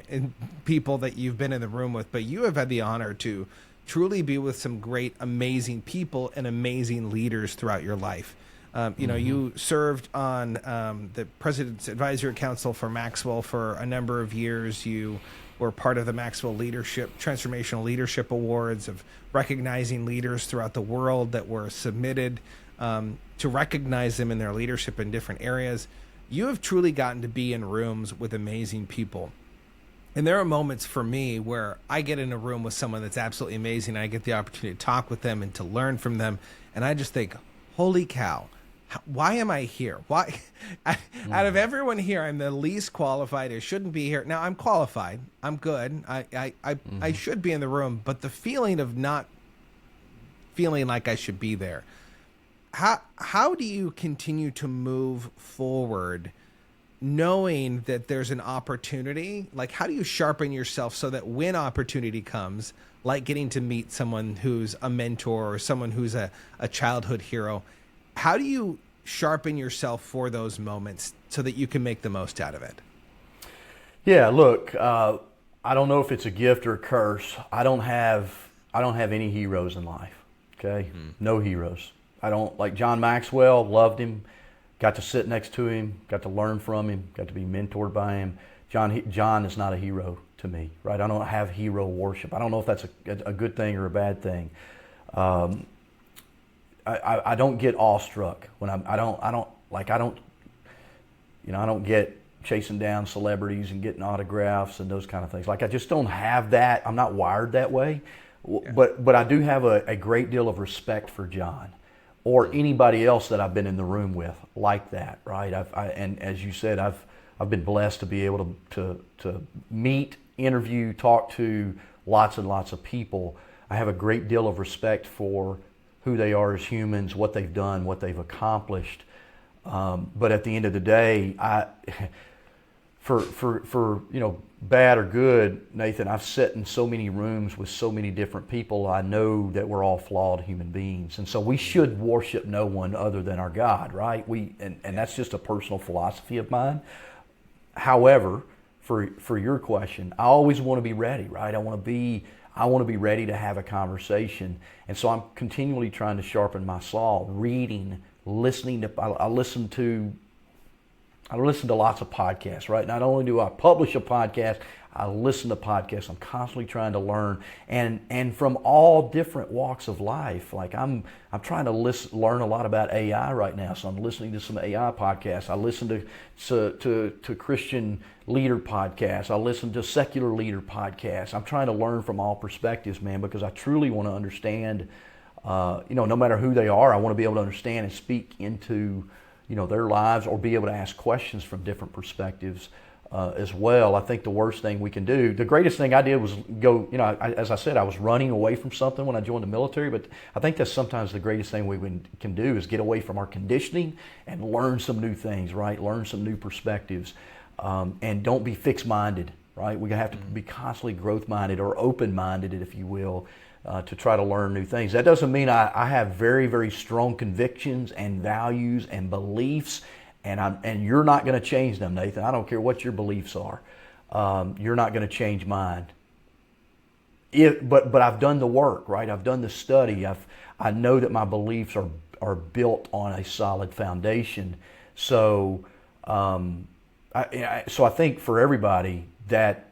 people that you've been in the room with, but you have had the honor to truly be with some great, amazing people and amazing leaders throughout your life. You served on the President's Advisory Council for Maxwell for a number of years. You were part of the Maxwell Transformational Leadership Awards of recognizing leaders throughout the world that were submitted to recognize them in their leadership in different areas. You have truly gotten to be in rooms with amazing people. And there are moments for me where I get in a room with someone that's absolutely amazing. I get the opportunity to talk with them and to learn from them. And I just think, holy cow, why am I here? Why? Out of everyone here, I'm the least qualified. I shouldn't be here. Now, I'm qualified. I'm good. I should be in the room. But the feeling of not feeling like I should be there, how do you continue to move forward knowing that there's an opportunity? Like, how do you sharpen yourself so that when opportunity comes, like getting to meet someone who's a mentor or someone who's a childhood hero, how do you sharpen yourself for those moments so that you can make the most out of it?
Yeah, look, I don't know if it's a gift or a curse. I don't have any heroes in life. Okay, no heroes. I don't, like John Maxwell, loved him. Got to sit next to him, got to learn from him, got to be mentored by him. John is not a hero to me, right? I don't have hero worship. I don't know if that's a good thing or a bad thing. I don't get awestruck when I don't get chasing down celebrities and getting autographs and those kind of things. Like, I just don't have that. I'm not wired that way. Yeah. But I do have a great deal of respect for John, or anybody else that I've been in the room with like that, right? And as you said, I've been blessed to be able to meet, interview, talk to lots and lots of people. I have a great deal of respect for who they are as humans, what they've done, what they've accomplished. But at the end of the day, for bad or good, Nathan, I've sat in so many rooms with so many different people. I know that we're all flawed human beings, and so we should worship no one other than our God, right? And that's just a personal philosophy of mine. However, for your question, I always want to be ready, right? I want to be ready to have a conversation, and so I'm continually trying to sharpen my saw, reading, listening to. I listen to lots of podcasts, right? Not only do I publish a podcast, I listen to podcasts. I'm constantly trying to learn, and from all different walks of life. Like, I'm trying to learn a lot about AI right now, so I'm listening to some AI podcasts. I listen to Christian leader podcasts. I listen to secular leader podcasts. I'm trying to learn from all perspectives, man, because I truly want to understand. No matter who they are, I want to be able to understand and speak into their lives, or be able to ask questions from different perspectives as well. I think the worst thing we can do, the greatest thing I did was go, as I said, I was running away from something when I joined the military, but I think that's sometimes the greatest thing we can do is get away from our conditioning and learn some new things, right? Learn some new perspectives, and don't be fixed-minded, right? We're going to have to be constantly growth-minded or open-minded, if you will, to try to learn new things. That doesn't mean I have very, very strong convictions and values and beliefs, and you're not going to change them, Nathan. I don't care what your beliefs are. You're not going to change mine. But I've done the work, right? I've done the study. I know that my beliefs are built on a solid foundation. So I think for everybody that's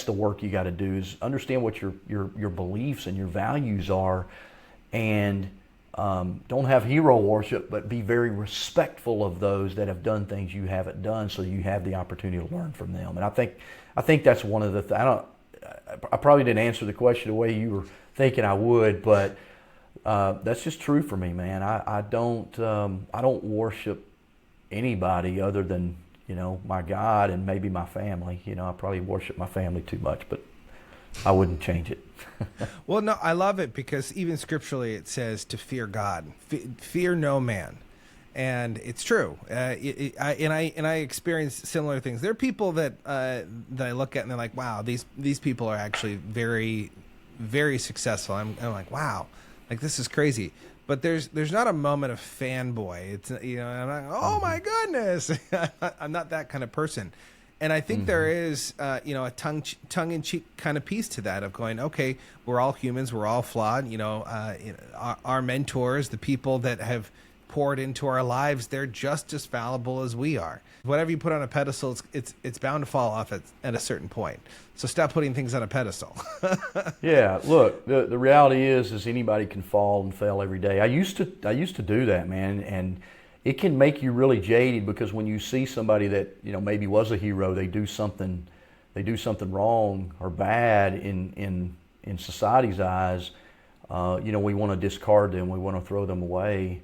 the work you got to do, is understand what your beliefs and your values are, and don't have hero worship, but be very respectful of those that have done things you haven't done, so you have the opportunity to learn from them. And I think that's one of the I probably didn't answer the question the way you were thinking I would, but that's just true for me, man. I don't worship anybody other than my God and maybe my family. I probably worship my family too much, but I wouldn't change it.
Well, no, I love it because even scripturally it says to fear God, fear no man, and it's true. I experience similar things. There are people that I look at and they're like, wow, these people are actually very, very successful. I'm like, wow, like this is crazy. But there's not a moment of fanboy. It's I'm like, oh my goodness, I'm not that kind of person. And I think there is, a tongue-in-cheek kind of piece to that of going, okay, we're all humans, we're all flawed. Our mentors, the people that have poured into our lives, they're just as fallible as we are. Whatever you put on a pedestal, it's bound to fall off at a certain point. So stop putting things on a pedestal.
Yeah, look, the reality is anybody can fall and fail every day. I used to do that, man, and it can make you really jaded, because when you see somebody that maybe was a hero, they do something wrong or bad in society's eyes. We want to discard them, we want to throw them away.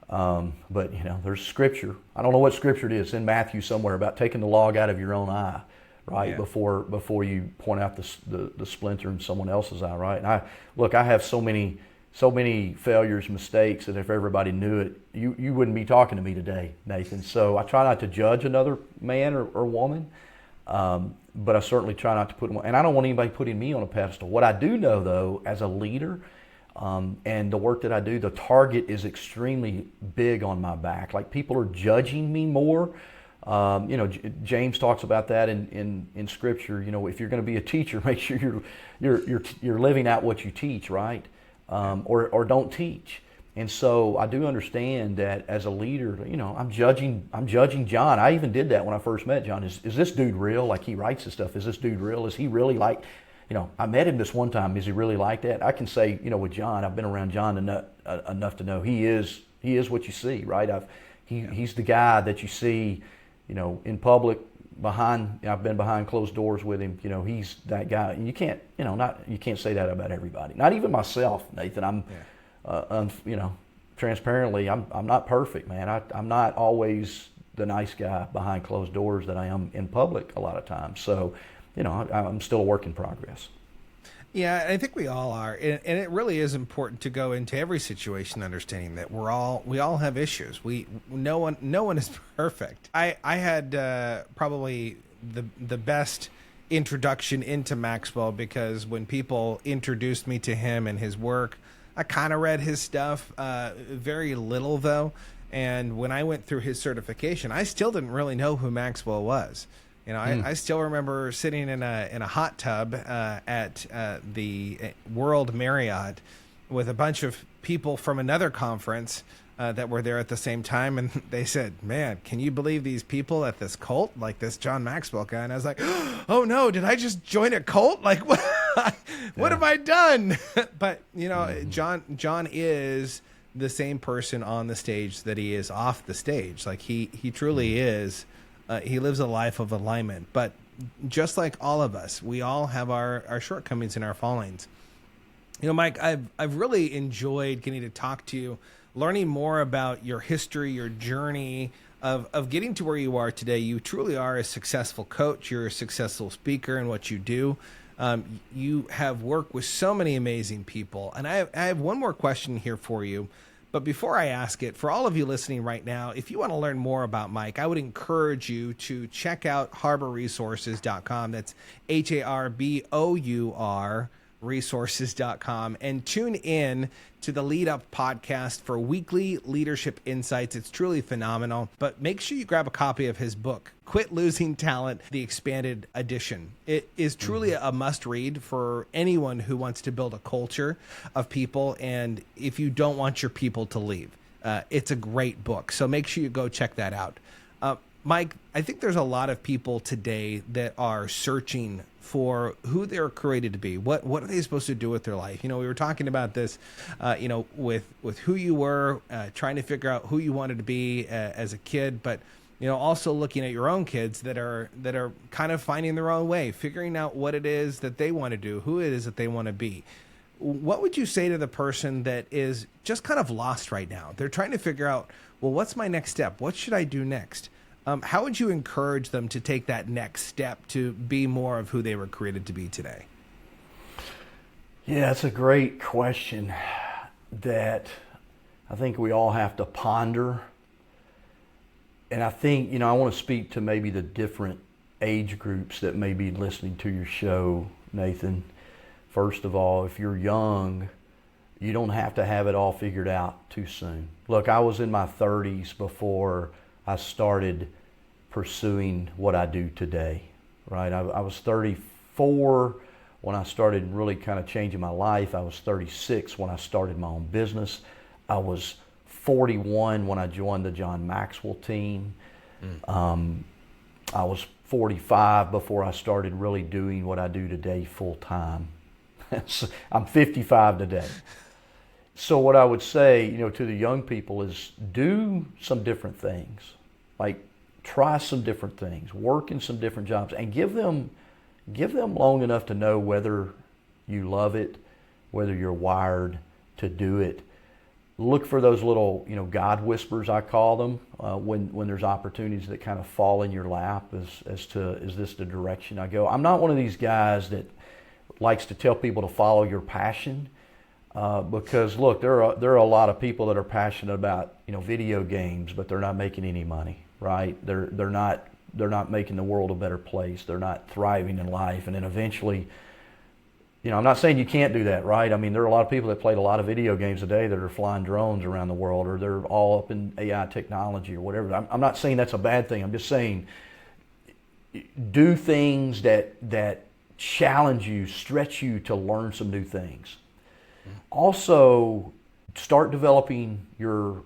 But there's scripture. I don't know what scripture it is, in Matthew somewhere, about taking the log out of your own eye, right? Yeah. Before you point out the splinter in someone else's eye, right? And I have so many failures, mistakes, that if everybody knew it, you wouldn't be talking to me today, Nathan. So I try not to judge another man or woman, but I certainly try not to put them, and I don't want anybody putting me on a pedestal. What I do know, though, as a leader, and the work that I do, the target is extremely big on my back. Like, people are judging me more. James talks about that in Scripture. If you're going to be a teacher, make sure you're living out what you teach, right? Or don't teach. And so I do understand that as a leader, I'm judging John. I even did that when I first met John. Is this dude real? Like, he writes this stuff. Is this dude real? Is he really like? I met him this one time. Is he really like that? I can say, with John, I've been around John enough to know he is what you see, right? He's the guy that you see, in public, I've been behind closed doors with him. He's that guy. And you can't say that about everybody. Not even myself, Nathan. Transparently, I'm not perfect, man. I'm not always the nice guy behind closed doors that I am in public a lot of times. So, I'm still a work in progress.
Yeah, I think we all are, and it really is important to go into every situation understanding that we all have issues. No one is perfect. I had probably the best introduction into Maxwell, because when people introduced me to him and his work, I kind of read his stuff, very little though. And when I went through his certification, I still didn't really know who Maxwell was. I still remember sitting in a hot tub at the World Marriott with a bunch of people from another conference that were there at the same time, and they said, "Man, can you believe these people at this cult, like this John Maxwell guy?" And I was like, "Oh no, did I just join a cult? Like, what? What have I done?" But John is the same person on the stage that he is off the stage. Like, he truly is. He lives a life of alignment, but just like all of us, we all have our shortcomings and our fallings. Mike, I've really enjoyed getting to talk to you learning more about your history, your journey of getting to where you are today. You truly are a successful coach. You're a successful speaker in what you do. You have worked with so many amazing people. And I have one more question here for you. But before I ask it, for all of you listening right now, if you want to learn more about Mike, I would encourage you to check out harborresources.com. That's HARBOUR resources.com, and tune in to the Lead Up podcast for weekly leadership insights. It's truly phenomenal. But make sure you grab a copy of his book, Quit Losing Talent, the expanded edition. It is truly a must read for anyone who wants to build a culture of people. And if you don't want your people to leave, it's a great book. So make sure you go check that out. Mike, I think there's a lot of people today that are searching for who they're created to be. What are they supposed to do with their life? We were talking about this, with who you were, trying to figure out who you wanted to be as a kid, but also looking at your own kids that are kind of finding their own way, figuring out what it is that they want to do, who it is that they want to be. What would you say to the person that is just kind of lost right now? They're trying to figure out, well, what's my next step? What should I do next? How would you encourage them to take that next step to be more of who they were created to be today?
Yeah, that's a great question that I think we all have to ponder. And I think, I want to speak to maybe the different age groups that may be listening to your show, Nathan. First of all, if you're young, you don't have to have it all figured out too soon. Look, I was in my 30s before I started pursuing what I do today, right? I was 34 when I started really kind of changing my life. I was 36 when I started my own business. I was 41 when I joined the John Maxwell team. I was 45 before I started really doing what I do today full time. I'm 55 today. So what I would say, to the young people is do some different things. Like try some different things, work in some different jobs, and give them long enough to know whether you love it, whether you're wired to do it. Look for those little, God whispers, I call them, when there's opportunities that kind of fall in your lap as to, is this the direction I go? I'm not one of these guys that likes to tell people to follow your passion. Because look, there are a lot of people that are passionate about video games, but they're not making any money, right? They're not making the world a better place. They're not thriving in life, and then eventually, I'm not saying you can't do that, right? I mean, there are a lot of people that played a lot of video games today that are flying drones around the world, or they're all up in AI technology or whatever. I'm not saying that's a bad thing. I'm just saying do things that challenge you, stretch you to learn some new things. Also, start developing your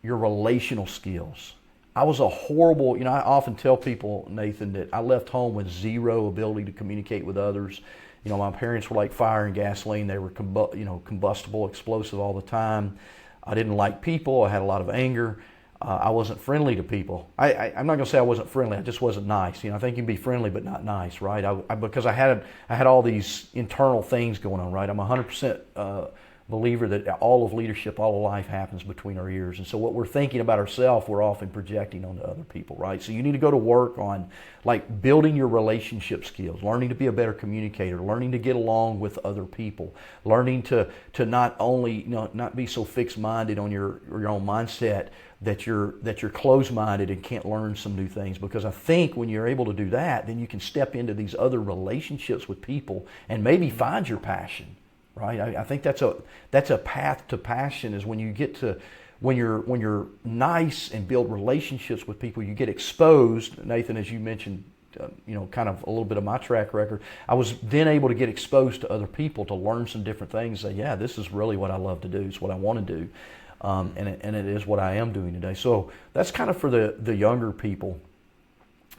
relational skills. I was a horrible, I often tell people, Nathan, that I left home with zero ability to communicate with others. My parents were like fire and gasoline. They were combustible, explosive all the time. I didn't like people. I had a lot of anger. I wasn't friendly to people. I'm not going to say I wasn't friendly. I just wasn't nice. I think you can be friendly but not nice, right? Because I had all these internal things going on, right? I'm 100% believer that all of leadership, all of life happens between our ears. And so what we're thinking about ourselves, we're often projecting onto other people, right? So you need to go to work on like building your relationship skills, learning to be a better communicator, learning to get along with other people, learning to not only, not be so fixed-minded on your own mindset that you're closed-minded and can't learn some new things. Because I think when you're able to do that, then you can step into these other relationships with people and maybe find your passion. Right, I think that's a path to passion. Is when you get to when you're nice and build relationships with people, you get exposed. Nathan, as you mentioned, kind of a little bit of my track record. I was then able to get exposed to other people to learn some different things. Say, yeah, this is really what I love to do. It's what I want to do, and it is what I am doing today. So that's kind of for the younger people.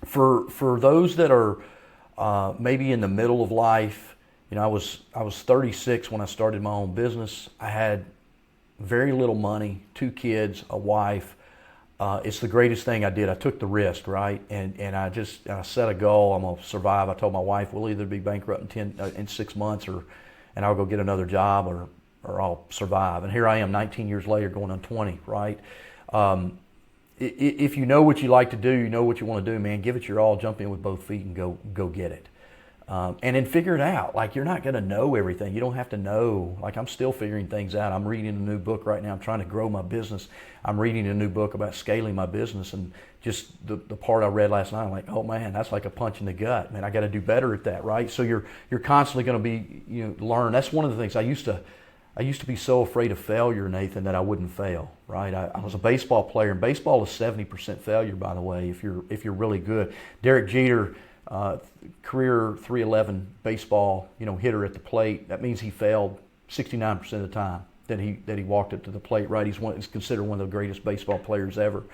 For those that are maybe in the middle of life. I was 36 when I started my own business. I had very little money, 2 kids, a wife. It's the greatest thing I did. I took the risk, right? And I set a goal. I'm gonna survive. I told my wife we'll either be bankrupt in 6 months, and I'll go get another job, or I'll survive. And here I am 19 years later going on 20, right? If you know what you like to do, you know what you want to do, man, give it your all, jump in with both feet and go get it. And then figure it out. Like, you're not going to know everything. You don't have to know. Like, I'm still figuring things out. I'm reading a new book right now. I'm trying to grow my business. I'm reading a new book about scaling my business. And just the part I read last night, I'm like, oh man, that's like a punch in the gut. Man, I got to do better at that, right? So you're constantly going to be, learn. That's one of the things I used to be so afraid of failure, Nathan, that I wouldn't fail, right? I was a baseball player, and baseball is 70% failure, by the way, if you're really good. Derek Jeter, career 311 baseball, hitter at the plate. That means he failed 69% of the time that he walked up to the plate, right? He's considered one of the greatest baseball players ever.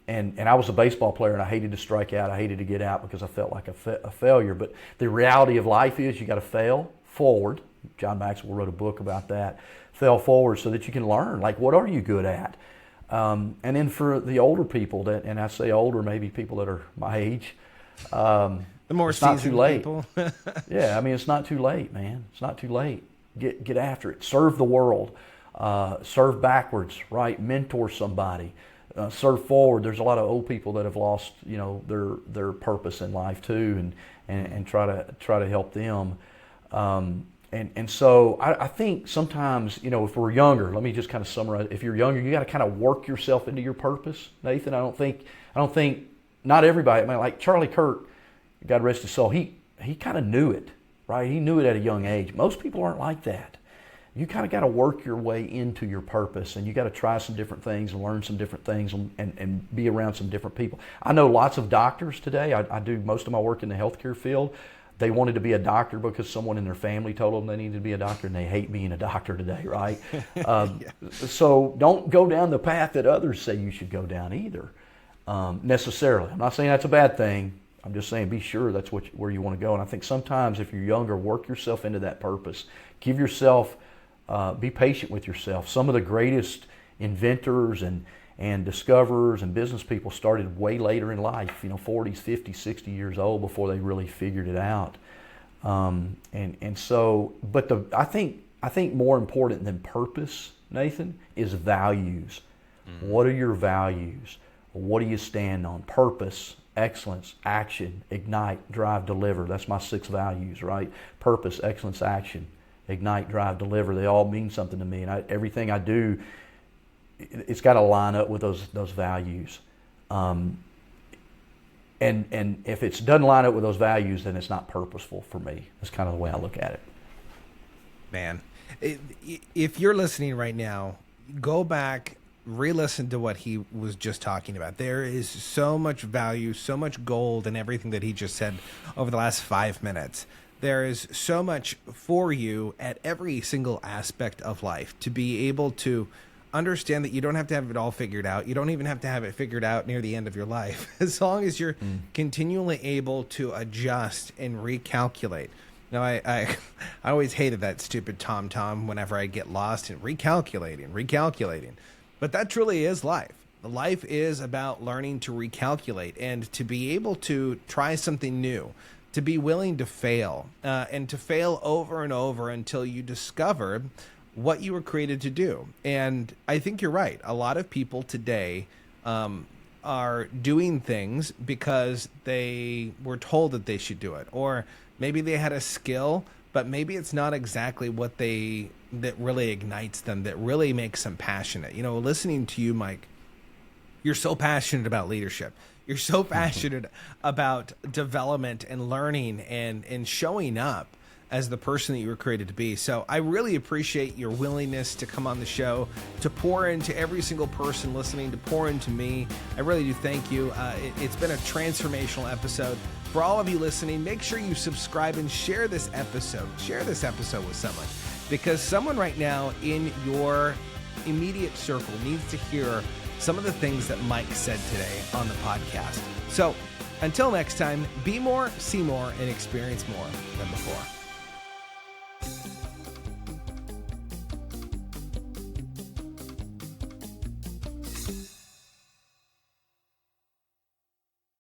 And I was a baseball player, and I hated to strike out. I hated to get out because I felt like a failure. But the reality of life is you got to fail forward. John Maxwell wrote a book about that. Fail forward so that you can learn. Like, what are you good at? And then for the older people, and I say older, maybe people that are my age,
the more
it's not too late.
People.
Yeah, I mean, it's not too late, man. It's not too late. Get after it. Serve the world. Serve backwards, right? Mentor somebody. Serve forward. There's a lot of old people that have lost, their purpose in life too, and try to help them. And so I think sometimes, if we're younger, let me just kind of summarize. If you're younger, you got to kind of work yourself into your purpose, Nathan. I don't think not everybody. I mean, like Charlie Kirk, God rest his soul, he kind of knew it, right? He knew it at a young age. Most people aren't like that. You kind of got to work your way into your purpose, and you got to try some different things and learn some different things and be around some different people. I know lots of doctors today. I do most of my work in the healthcare field. They wanted to be a doctor because someone in their family told them they needed to be a doctor, and they hate being a doctor today, right? Yeah. So don't go down the path that others say you should go down either, necessarily. I'm not saying that's a bad thing. I'm just saying be sure that's where you want to go. And I think sometimes if you're younger, work yourself into that purpose. Give yourself, be patient with yourself. Some of the greatest inventors and discoverers and business people started way later in life, 40s, 50s, 60 years old before they really figured it out. And so, but I think more important than purpose, Nathan, is values. Mm-hmm. What are your values? What do you stand on? Purpose, excellence, action, ignite, drive, deliver. That's my 6 values, right? Purpose, excellence, action, ignite, drive, deliver. They all mean something to me, and everything I do, it's got to line up with those values. And if it doesn't line up with those values, then it's not purposeful for me. That's kind of the way I look at it.
Man, if you're listening right now, go back, re-listen to what he was just talking about. There is so much value, so much gold in everything that he just said over the last 5 minutes. There is so much for you at every single aspect of life to be able to understand that you don't have to have it all figured out. You don't even have to have it figured out near the end of your life. As long as you're continually able to adjust and recalculate. Now, I always hated that stupid tom-tom whenever I get lost in recalculating. But that truly is life. Life is about learning to recalculate and to be able to try something new, to be willing to fail, and to fail over and over until you discover what you were created to do. And I think you're right. A lot of people today are doing things because they were told that they should do it, or maybe they had a skill, but maybe it's not exactly what that really ignites them, that really makes them passionate. Listening to you, Mike, you're so passionate about leadership. You're so passionate about development and learning and showing up as the person that you were created to be. So I really appreciate your willingness to come on the show, to pour into every single person listening, to pour into me. I really do thank you. It's been a transformational episode. For all of you listening, make sure you subscribe and share this episode. Share this episode with someone, because someone right now in your immediate circle needs to hear some of the things that Mike said today on the podcast. So until next time, be more, see more, and experience more than before.